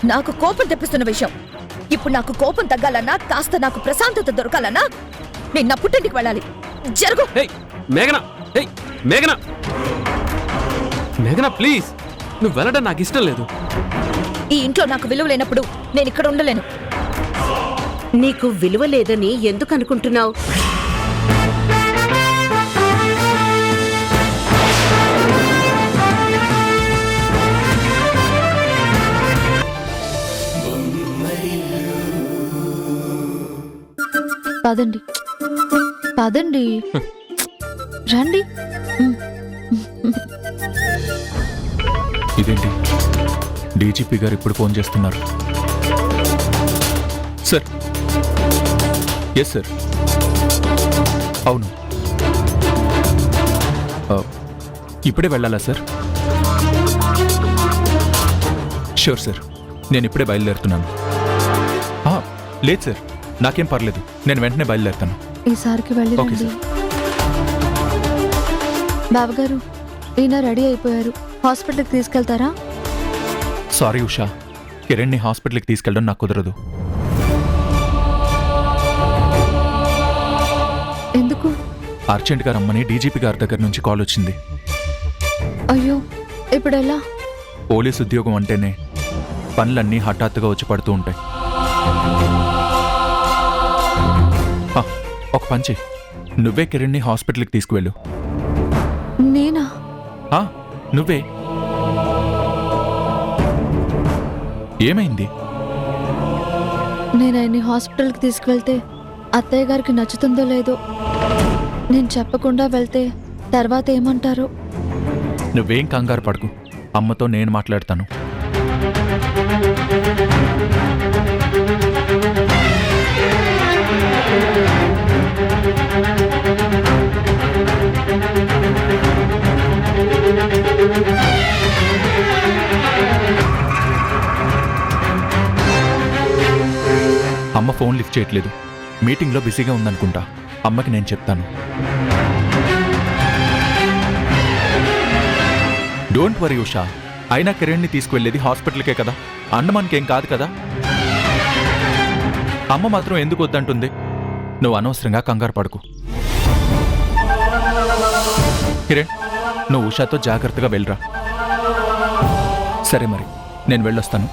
Speaker 7: నాకు కోపం తెప్పిస్తున్న విషయం. ఇప్పుడు నాకు కోపం తగ్గాలన్నా కాస్త నాకు ప్రశాంతత దొరకాలన్నా నేను నా పుట్టింటికి వెళ్ళాలి. జరుగు.
Speaker 6: ఏయ్ మేఘనా, ఏయ్ మేఘనా, మేఘనా ప్లీజ్, నువ్వు వెళ్ళడం నాకు ఇష్టం లేదు.
Speaker 7: ఈ ఇంట్లో నాకు విలువ లేనప్పుడు నేను ఇక్కడ ఉండలేను.
Speaker 8: నీకు విలువ లేదని ఎందుకు అనుకుంటున్నావు?
Speaker 4: పదండి పదండి రండి.
Speaker 14: ఇదేంటి డీజీపీ గారు ఇప్పుడు ఫోన్ చేస్తున్నారు? సార్, ఎస్ సార్, అవును. ఇప్పుడే వెళ్ళాలా సార్? షూర్ సార్, నేను ఇప్పుడే బయలుదేరుతున్నాను. లేదు సార్, నాకేం పర్లేదు, నేను వెంటనే బయలుదేరుతాను.
Speaker 4: ఈసారికి వెళ్ళి
Speaker 14: ఓకే
Speaker 4: రండి.
Speaker 14: సార్.
Speaker 4: బావగారు, ఈయన రెడీ అయిపోయారు. హాస్పిటల్కి తీసుకెళ్తారా?
Speaker 14: సారీ ఉషా, కిరణ్ని హాస్పిటల్కి తీసుకెళ్ళడం నాకు కుదరదు.
Speaker 4: ఎందుకు?
Speaker 14: అర్జెంట్గా రమ్మని డీజీపీ గారి దగ్గర నుంచి కాల్ వచ్చింది.
Speaker 4: అయ్యో, ఇప్పుడు ఎలా?
Speaker 14: పోలీస్ ఉద్యోగం అంటేనే పనులన్నీ హఠాత్తుగా వచ్చి పడుతూ ఉంటాయి. ఒక పంచి, నువ్వే కిరణ్ని హాస్పిటల్కి తీసుకువెళ్ళు.
Speaker 4: నేనా?
Speaker 14: నువ్వే. ఏమైంది?
Speaker 4: నేను ఆయన్ని హాస్పిటల్కి తీసుకువెళ్తే అత్తయ్య గారికి నచ్చుతుందో లేదో. నేను చెప్పకుండా వెళ్తే తర్వాత ఏమంటారో.
Speaker 14: నువ్వేం కంగారు పడకు, అమ్మతో నేను మాట్లాడతాను. అమ్మ ఫోన్ లిఫ్ట్ చేయట్లేదు, మీటింగ్లో బిజీగా ఉందనుకుంటా. అమ్మకి నేను చెప్తాను. డోంట్ వరీ ఉషా, అయినా కిరణ్ని తీసుకువెళ్ళేది హాస్పిటల్కే కదా, అండమాన్కి ఏం కాదు కదా. అమ్మ మాత్రం ఎందుకు వద్దంటుంది? నువ్వు అనవసరంగా కంగారు పడకు. కిరణ్, నువ్వు ఉషాతో జాగ్రత్తగా వెళ్ళరా. సరే మరి, నేను వెళ్ళొస్తాను.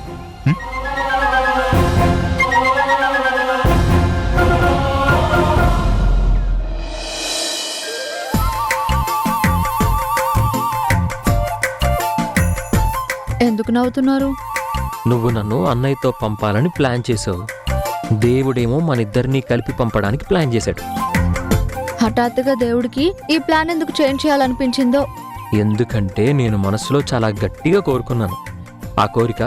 Speaker 4: ఎందుకు నవ్వుతున్నారు?
Speaker 3: నువ్వు నన్ను అన్నయ్యతో పంపాలని ప్లాన్ చేసావు, దేవుడేమో మనిద్దరినీ కలిపి పంపడానికి ప్లాన్ చేశాడు.
Speaker 4: హఠాత్తుగా దేవుడికి ఈ ప్లాన్ ఎందుకు చేంజ్ చేయాలనిపించిందో.
Speaker 3: ఎందుకంటే నేను మనసులో చాలా గట్టిగా కోరుకున్నాను. ఆ కోరిక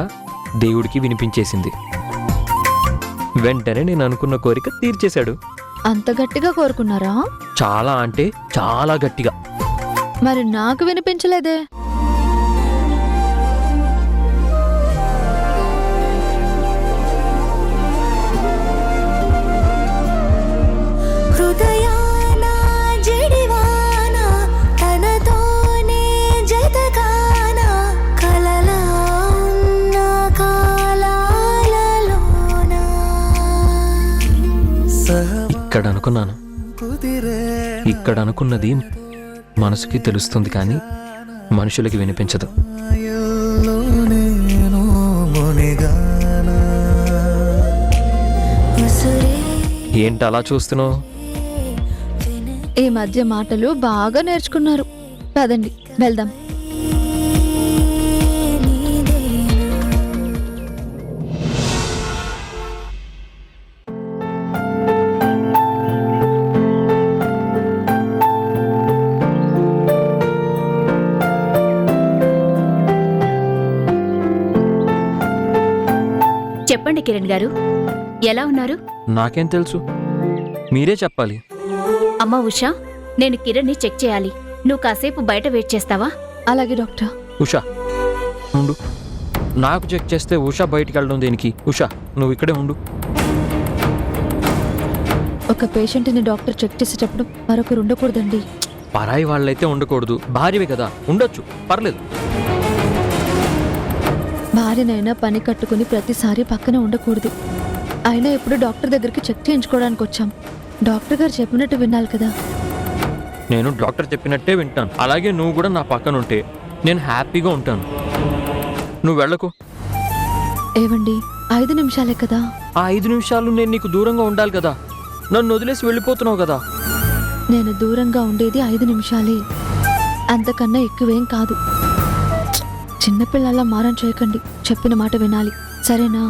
Speaker 3: దేవుడికి వినిపించేసింది. వెంటనే నేను అనుకున్న కోరిక తీర్చేశాడు.
Speaker 4: అంత గట్టిగా కోరుకున్నారా?
Speaker 3: చాలా అంటే చాలా గట్టిగా.
Speaker 4: మరి నాకు వినిపించలేదే.
Speaker 3: ఇక్కడ అనుకున్నాను, ఇక్కడ అనుకున్నది మనసుకి తెలుస్తుంది కానీ మనుషులకి వినిపించదు. ఏంటి అలా చూస్తున్నావు?
Speaker 4: ఈ మధ్య మాటలు బాగా నేర్చుకున్నారు. పదండి వెళ్దాం.
Speaker 1: చెప్పండి కిరణ్ గారు, ఎలా ఉన్నారు?
Speaker 3: నాకేం తెలుసు, మీరే చెప్పాలి.
Speaker 1: అమ్మా ఉషా, నేను కిరణ్ని చెక్ చేయాలి. నువ్వు కాసేపు బయట వెయిట్ చేస్తావా?
Speaker 4: అలాగే డాక్టర్.
Speaker 3: ఉషా ఉండు, నాకు చెక్ చేస్తే ఉషా బయటికి వెళ్ళడం దేనికి? ఉషా నువ్వు ఇక్కడే ఉండు.
Speaker 4: ఒక పేషెంట్ని డాక్టర్ చెక్ చేసేటప్పుడు మరొకరు ఉండకూడదండి.
Speaker 3: పరాయి వాళ్ళైతే ఉండకూడదు, భార్యవే కదా, ఉండొచ్చు, పర్లేదు.
Speaker 4: భార్యనైనా పని కట్టుకుని ప్రతిసారి పక్కన ఉండకూడదు. అయినా ఇప్పుడు డాక్టర్ దగ్గరికి చెక్ చేయించుకోవడానికి వచ్చాం. డాక్టర్ గారు చెప్పినట్టు వినాలి కదా.
Speaker 3: నేను డాక్టర్ చెప్పినట్టే వింటాను. అలాగే నువ్వు కూడా నా పక్కన ఉంటే నేను హ్యాపీగా ఉంటాను. నువ్వు వెళ్ళకు.
Speaker 4: ఏవండి, 5 నిమిషాలే కదా.
Speaker 3: ఆ 5 నిమిషాలు నేను నీకు దూరంగా ఉండాలి కదా. నన్ను వదిలేసి వెళ్ళిపోతున్నావు కదా.
Speaker 4: నేను దూరంగా ఉండేది 5 నిమిషాలే, అంతకన్నా ఎక్కువేం కాదు. చిన్నపిల్లలా మారం చేయకండి, చెప్పిన మాట వినాలి, సరేనా?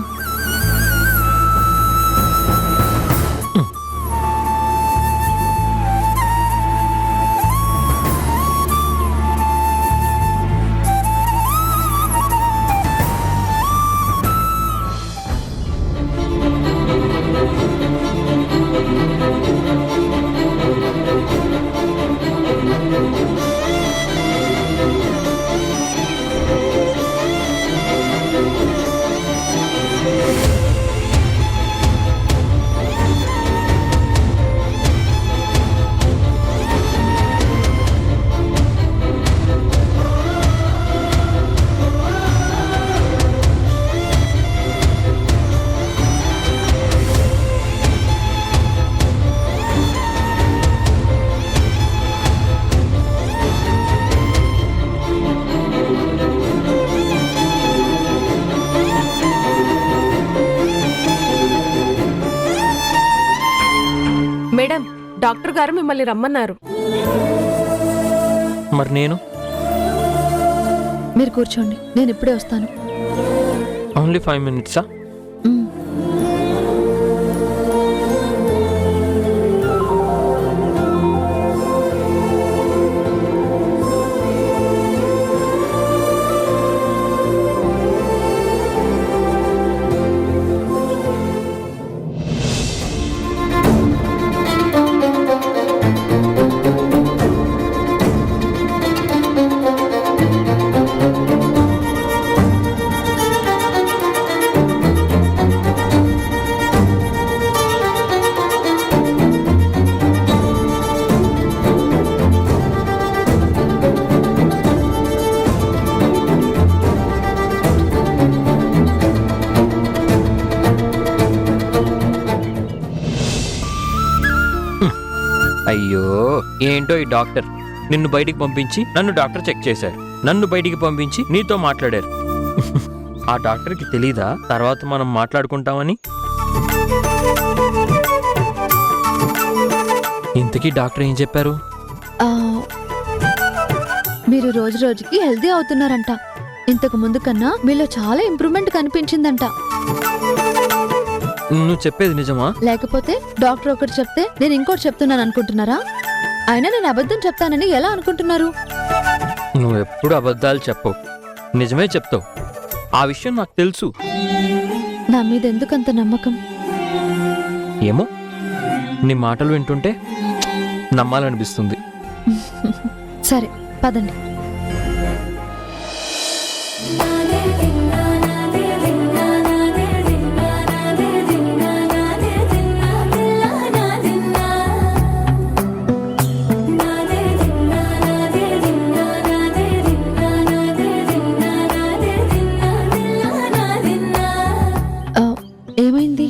Speaker 12: మేడం, డాక్టర్ గారు మిమ్మల్ని రమ్మన్నారు.
Speaker 3: మరి నేను
Speaker 4: మీరు కూర్చోండి, నేను ఇప్పుడే వస్తాను.
Speaker 3: Only 5 minutes. అయ్యో, ఏంటో ఈ డాక్టర్. నిన్ను బయటికి పంపించి నన్ను డాక్టర్ చెక్ చేశారు. నన్ను బయటికి పంపించి నీతో మాట్లాడారు. ఆ డాక్టర్కి తెలీదా తర్వాత మనం మాట్లాడుకుంటామని? ఇంతకీ డాక్టర్ ఏం చెప్పారు?
Speaker 4: మీరు రోజు రోజుకి హెల్దీ అవుతున్నారంట. ఇంతకు ముందు కన్నా మీలో చాలా ఇంప్రూవ్మెంట్ కనిపించిందంట.
Speaker 3: నువ్వు చెప్పేది నిజమా?
Speaker 4: లేకపోతే డాక్టర్ ఒకటి చెప్తే నేను ఇంకోటి చెప్తున్నాను అనుకుంటున్నారా? అయినా నేను అబద్ధం చెప్తానని ఎలా అనుకుంటున్నారు?
Speaker 3: నువ్వు ఎప్పుడు అబద్ధాలు చెప్పవు, నిజమే చెప్తావు. ఆ విషయం నాకు తెలుసు.
Speaker 4: నా మీద ఎందుకంత నమ్మకం?
Speaker 3: ఏమో, నీ మాటలు వింటుంటే నమ్మాలనిపిస్తుంది.
Speaker 4: సరే, పదండి. ఏమైంది?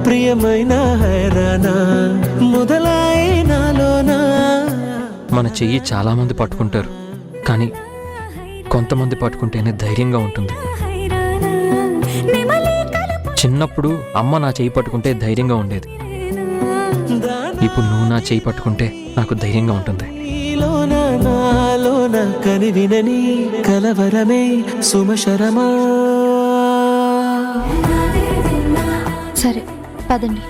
Speaker 15: ప్రియమైన
Speaker 3: మన చెయ్యి చాలా మంది పట్టుకుంటారు, కానీ కొంతమంది పట్టుకుంటేనే ధైర్యంగా ఉంటుంది. చిన్నప్పుడు అమ్మ నా చెయ్యి పట్టుకుంటే ధైర్యంగా ఉండేది. ఇప్పుడు నువ్వు నా చెయ్యి పట్టుకుంటే నాకు ధైర్యంగా ఉంటుంది.
Speaker 15: కనివినని కలవరమే సుమశరమా.
Speaker 4: సరే, పదండి.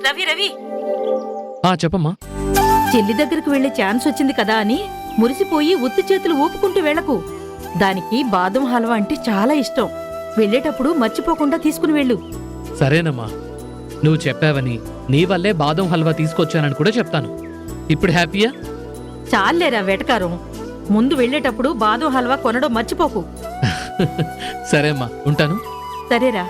Speaker 8: రవి రవి,
Speaker 9: చెప్పమ్మా.
Speaker 1: చెల్లి దగ్గరికి వెళ్లే ఛాన్స్ వచ్చింది కదా అని మురిసిపోయి ఉత్తి చేతులు ఊపుకుంటూ వెళ్లకు. దానికి బాదం హల్వా అంటే చాలా ఇష్టం. వెళ్ళేటప్పుడు మర్చిపోకుండా తీసుకుని వెళ్ళు.
Speaker 9: సరేనమ్మా, నువ్వు చెప్పావని నీ వల్లే బాదం హల్వా తీసుకొచ్చానని కూడా చెప్తాను. ఇప్పుడు హ్యాపీయా?
Speaker 1: చాలేరా వెటకారం. ముందు వెళ్ళేటప్పుడు బాదం హల్వా కొనడం మర్చిపోకు.
Speaker 9: సరే అమ్మా, ఉంటాను.
Speaker 1: సరేరా.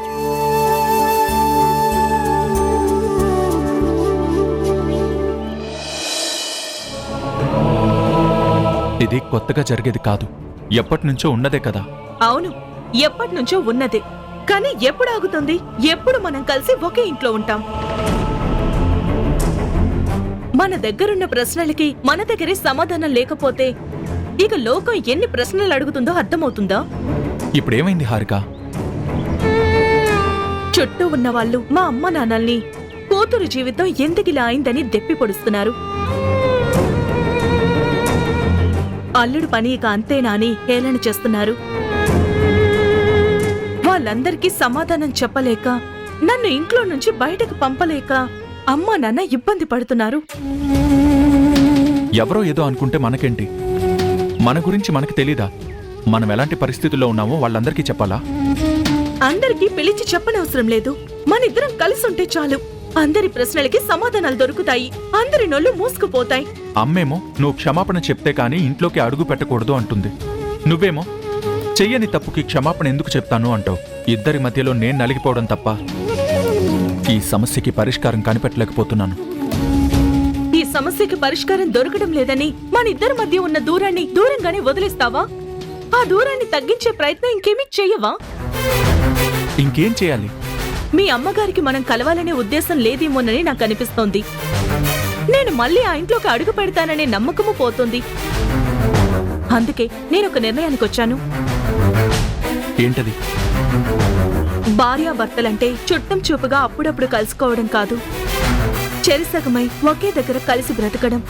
Speaker 14: ఇది కొత్తగా జరిగేది కాదు, ఎప్పటి నుంచో ఉన్నదే కదా.
Speaker 16: అవును, ఎప్పటి నుంచో ఉన్నదే. కానీ ఎప్పుడు ఆగుతుంది? ఎప్పుడు మనం కలిసి ఒకే ఇంట్లో ఉంటాం? మన దగ్గరున్న ప్రశ్నలకి మన దగ్గరే సమాధానం లేకపోతే ఇక లోకం ఎన్ని ప్రశ్నలు అడుగుతుందో అర్థమవుతుందా?
Speaker 14: ఇప్పుడేమైంది హారిక?
Speaker 16: చుట్టూ ఉన్న వాళ్ళు మా అమ్మ నాన్నల్ని కూతురు జీవితం ఎందుకిలా అయిందని దెప్పి పొడుస్తున్నారు. అల్లుడు పని ఇక అంతేనా అని హేళన చేస్తున్నారు. వాళ్ళందరికీ సమాధానం చెప్పలేక, నన్ను ఇంట్లో నుంచి బయటకు పంపలేక అమ్మా నాన్న ఇబ్బంది పడుతున్నారు.
Speaker 14: ఎవరో ఏదో అనుకుంటే మనకేంటి? మన గురించి మనకు తెలీదా? మనం ఎలాంటి పరిస్థితుల్లో ఉన్నామో వాళ్ళందరికీ చెప్పాలా?
Speaker 16: అందరికీ పిలిచి చెప్పనవసరం లేదు. మనిద్దరం కలిసి ఉంటే చాలు. అందరి ప్రశ్నలకి సమాధానాలు దొరుకుతాయి. అందరి నోళ్ళు మూసుకుపోతాయి.
Speaker 14: అమ్మేమో నువ్వు క్షమాపణ చెప్తే కానీ ఇంట్లోకి అడుగు పెట్టకూడదు అంటుంది. నువ్వేమో చెయ్యని తప్పుకి క్షమాపణ ఎందుకు చెప్తాను అంటావు. ఇద్దరి మధ్యలో నేను నలిగిపోవడం తప్ప ఈ సమస్యకి పరిష్కారం కనిపెట్టలేకపోతున్నాను.
Speaker 16: ఈ సమస్యకి పరిష్కారం దొరకడం లేదని మన ఇద్దరి మధ్య ఉన్న దూరాన్ని దూరంగానే వదిలేస్తావా? ఆ దూరాన్ని తగ్గించే ప్రయత్నం ఇంకేమీ చెయ్యవా?
Speaker 14: ఇంకేం చేయాలి?
Speaker 16: మీ అమ్మగారికి మనం కలవాలనే ఉద్దేశం లేదేమోనని నాకు అనిపిస్తోంది. నేను మళ్ళీ ఆ ఇంట్లోకి అడుగు పెడతాననే నమ్మకము పోతుంది. అందుకే నేను ఒక నిర్ణయానికి వచ్చాను.
Speaker 14: ఏంటది?
Speaker 16: భార్యాభర్తలంటే చుట్టం చూపుగా అప్పుడప్పుడు కలుసుకోవడం కాదు, చెరిసగమై ఒకే దగ్గర కలిసి బ్రతకడం.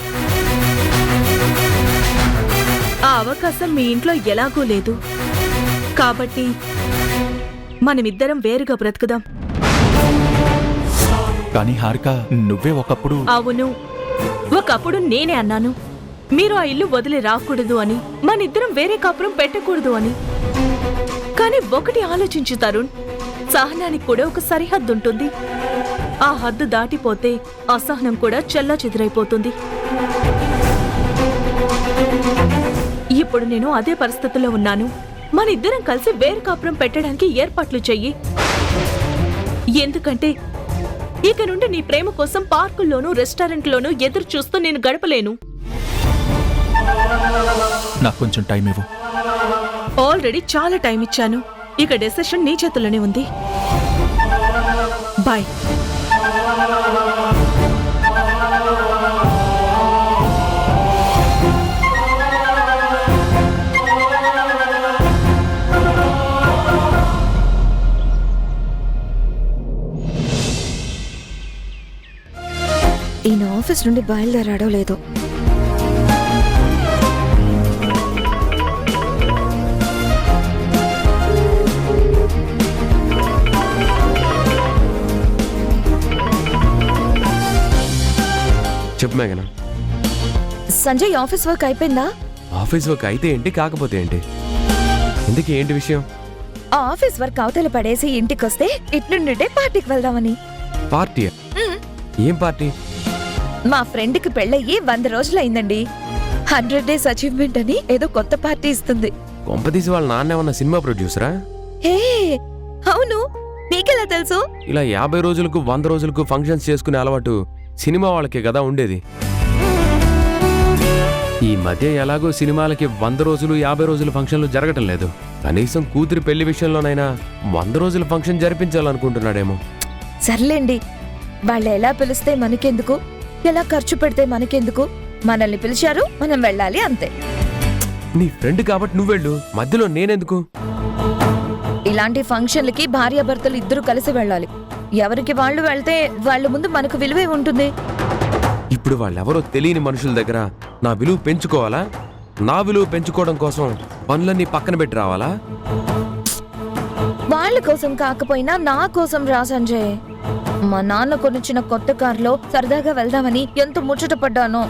Speaker 16: ఆ అవకాశం మీ ఇంట్లో ఎలాగూ లేదు. కాబట్టి మనమిద్దరం వేరుగా బ్రతుకుదాం.
Speaker 14: కానీ హారిక, నువ్వే ఒకప్పుడు...
Speaker 16: అవును, ఒకప్పుడు నేనే అన్నాను మీరు ఆ ఇల్లు వదిలి రాకూడదు అని, మనిద్దరం వేరే కాపురం పెట్టకూడదు అని. కానీ ఒకటి ఆలోచించు తరుణ్, సహనానికి కూడా ఒక సరిహద్దు ఉంటుంది. ఆ హద్దు దాటిపోతే అసహనం కూడా చెల్లాచెదురైపోతుంది. ఇప్పుడు నేను అదే పరిస్థితుల్లో ఉన్నాను. మనిద్దరం కలిసి వేరు కాపురం పెట్టడానికి ఏర్పాట్లు చెయ్యి. ఎందుకంటే ఇక నుండి నీ ప్రేమ కోసం పార్కుల్లోనూ రెస్టారెంట్లోనూ ఎదురు చూస్తూ నేను గడపలేను.
Speaker 14: నాకు కొంచెం టైం ఇవ్వు.
Speaker 16: ఆల్రెడీ చాలా టైం ఇచ్చాను. ఇక డెసిషన్ నీ చేతుల్లోనే ఉంది. బాయ్.
Speaker 7: ఈయన ఆఫీస్ నుండి బయలుదేరాడో లేదో.
Speaker 6: చెప్పు మేఘనా.
Speaker 7: సంజయ్ ఆఫీస్ వర్క్ అయిపోయిందా?
Speaker 6: ఆఫీస్ వర్క్ అయితే ఏంటి, కాకపోతే ఏంటి? ఎందుకు, ఏంటి విషయం?
Speaker 7: ఆ ఆఫీస్ వర్క్ అవతల పడేసి ఇంటికొస్తే ఇట్లుండే పార్టీకి వెళ్దామని.
Speaker 6: పార్టీ? ఏం పార్టీ?
Speaker 7: మా ఫ్రెండ్ కి పెళ్ళయ్యి 100 రోజులైందండి. 100 days అచీవ్మెంట్ అని ఏదో కొత్త పార్టీ ఇస్తుంది.
Speaker 6: కొంపదీసి వాళ్ళ నాన్న ఏమన్నా సినిమా ప్రొడ్యూసరా?
Speaker 7: హే అవును, నీకెలా తెలుసు?
Speaker 6: ఇలా 50 రోజులకు 100 రోజులకు ఫంక్షన్స్ చేసుకునే అలవాటు సినిమా వాళ్ళకే కదా ఉండేది. ఈ మధ్య ఎలాగో సినిమాలకి 100 రోజులు 50 రోజుల ఫంక్షన్లు జరగటం లేదు. కనీసం కూతురి పెళ్లి విషయంలోనైనా 100 రోజుల ఫంక్షన్ జరిపించాలనుకుంటున్నాడేమో.
Speaker 7: సర్లేండి, వాళ్ళు ఎలా పిలిస్తే మనకెందుకు, ఎలా ఖర్చు పెడితే మనకెందుకు? మనల్ని పిలిచారు, మనం వెళ్ళాలి అంతే.
Speaker 6: నీ ఫ్రెండ్ కాబట్టి నువ్వెళ్ళు, మధ్యలో నేనెందుకు?
Speaker 7: ఇలాంటి ఫంక్షన్లకి భార్యాభర్తలు ఇద్దరు కలిసి వెళ్ళాలి. ఎవరికి వాళ్ళు వెళ్తే వాళ్ళ ముందు మనకు విలువే ఉంటుంది.
Speaker 6: ఇప్పుడు వాళ్ళెవరో తెలియని మనుషుల దగ్గర నా విలువ పెంచుకోవాలా? నా విలువ పెంచుకోవడం కోసం పనులన్నీ పక్కన పెట్టి రావాలా?
Speaker 7: వాళ్ళ కోసం కాకపోయినా నా కోసం రా సంజయ్. మా నాన్న కొనిచ్చిన కొత్త కారులో సరదాగా వెళ్దామని ఎంత ముచ్చట పడ్డానో.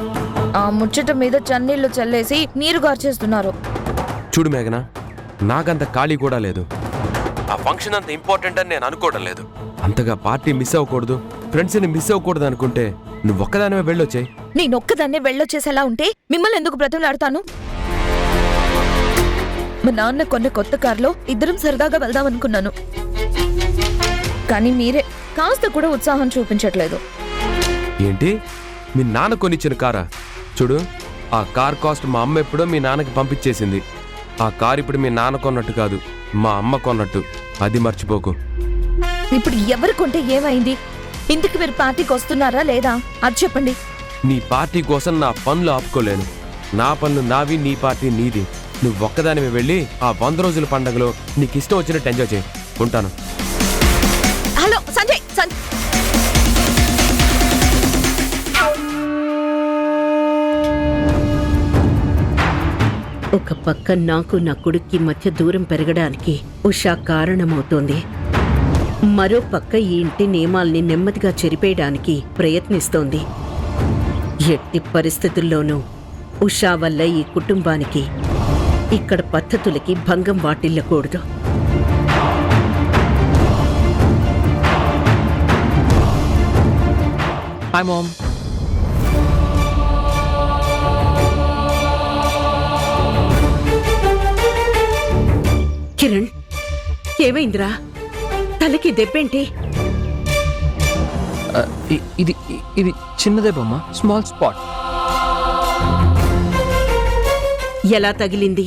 Speaker 7: ఆ ముచ్చట మీద చన్నీళ్లు చల్లేసి నీరు గార్చేస్తున్నారు.
Speaker 6: చూడు మేఘనా, నాకంత ఖాళీ కూడా లేదు. ఆ ఫంక్షన్ అంత ఇంపార్టెంట్ అని నేను అనుకోవడం లేదు. అంతగా పార్టీ మిస్ అవ్వకూడదు, ఫ్రెండ్స్ని మిస్ అవ్వకూడదు అనుకుంటే నువ్వు ఒక్కదానివే వెళ్ళొచ్చాయి.
Speaker 7: నేనొక్కదాన్నే వెళ్ళొచ్చేసేలా ఉంటే మిమ్మల్ని ఎందుకు బ్రతిమలాడతాను? మా నాన్న కొన్న కొత్త కారులో ఇద్దరం సరదాగా వెళ్దామనుకున్నాను. కానీ మీరే కాస్త కూడా ఉత్సాహం చూపించట్లేదు.
Speaker 6: ఏంటి, మీ నాన్న కొనిచ్చిన కారా? చూడు, ఆ కార్ కాస్ట్ మా అమ్మ ఎప్పుడో మీ నాన్నకి పంపించేసింది. ఆ కార్ ఇప్పుడు మీ నాన్న కొన్నట్టు కాదు, మా అమ్మ కొన్నట్టు. అది మర్చిపోకు.
Speaker 7: ఇప్పుడు ఎవరు కొంటే ఏమైంది? ఇందుకు మీరు పార్టీకి వస్తున్నారా లేదా అది చెప్పండి.
Speaker 6: నీ పార్టీ కోసం నా పనులు ఆపుకోలేను. నా పనులు నావి, నీ పార్టీ నీది. నువ్వు ఒక్కదానివి వెళ్ళి ఆ 100 రోజుల పండగలో నీకు ఇష్టం వచ్చినట్టు ఎంజాయ్ చేయి. ఉంటాను.
Speaker 7: హలో సంజయ్,
Speaker 8: ఒక పక్క నాకు నా కొడుక్కి మధ్య దూరం పెరగడానికి ఉషా కారణమవుతోంది. మరో పక్క ఈ ఇంటి నియమాల్ని నెమ్మదిగా చెరిపేయడానికి ప్రయత్నిస్తోంది. ఎట్టి పరిస్థితుల్లోనూ ఉషా వల్ల ఈ కుటుంబానికి, ఇక్కడ పద్ధతులకి భంగం వాటిల్లకూడదు.
Speaker 3: Hi ma'am.
Speaker 8: కిరణ్, ఏమైందిరా? తలకి దెబ్బేంటి?
Speaker 3: ఇది ఇది చిన్నదే బొమ్మ, స్మాల్ స్పాట్.
Speaker 8: ఎలా తగిలింది?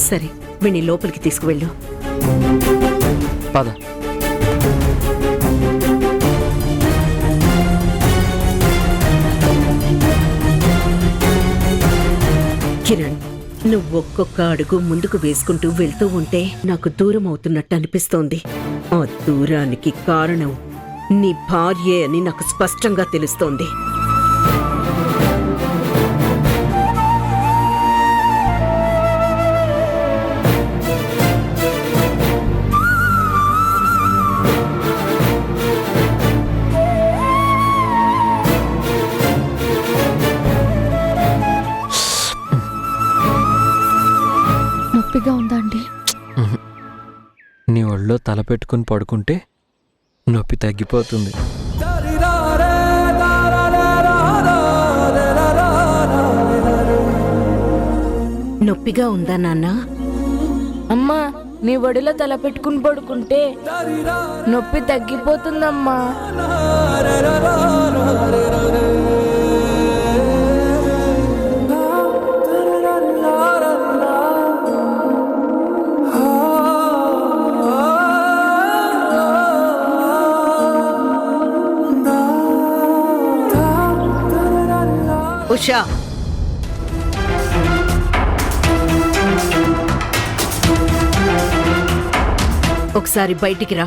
Speaker 8: సరే, వీణ్ణి లోపలికి తీసుకువెళ్ళు.
Speaker 3: పద.
Speaker 8: కిరణ్, నువ్వు ఒక్కొక్క అడుగు ముందుకు వేసుకుంటూ వెళ్తూ ఉంటే నాకు దూరం అవుతున్నట్టు అనిపిస్తోంది. ఆ దూరానికి కారణం నీ భార్యే అని నాకు స్పష్టంగా తెలుస్తోంది.
Speaker 4: నొప్పిగా ఉందా అండి?
Speaker 3: నీ ఒళ్ళో తల పెట్టుకుని పడుకుంటే నొప్పి తగ్గిపోతుంది.
Speaker 8: నొప్పిగా ఉందా నాన్న?
Speaker 17: అమ్మా, నీ ఒడిలో తల పెట్టుకుని పడుకుంటే నొప్పి తగ్గిపోతుందమ్మా.
Speaker 8: ఉషా, ఒకసారి బయటికి రా.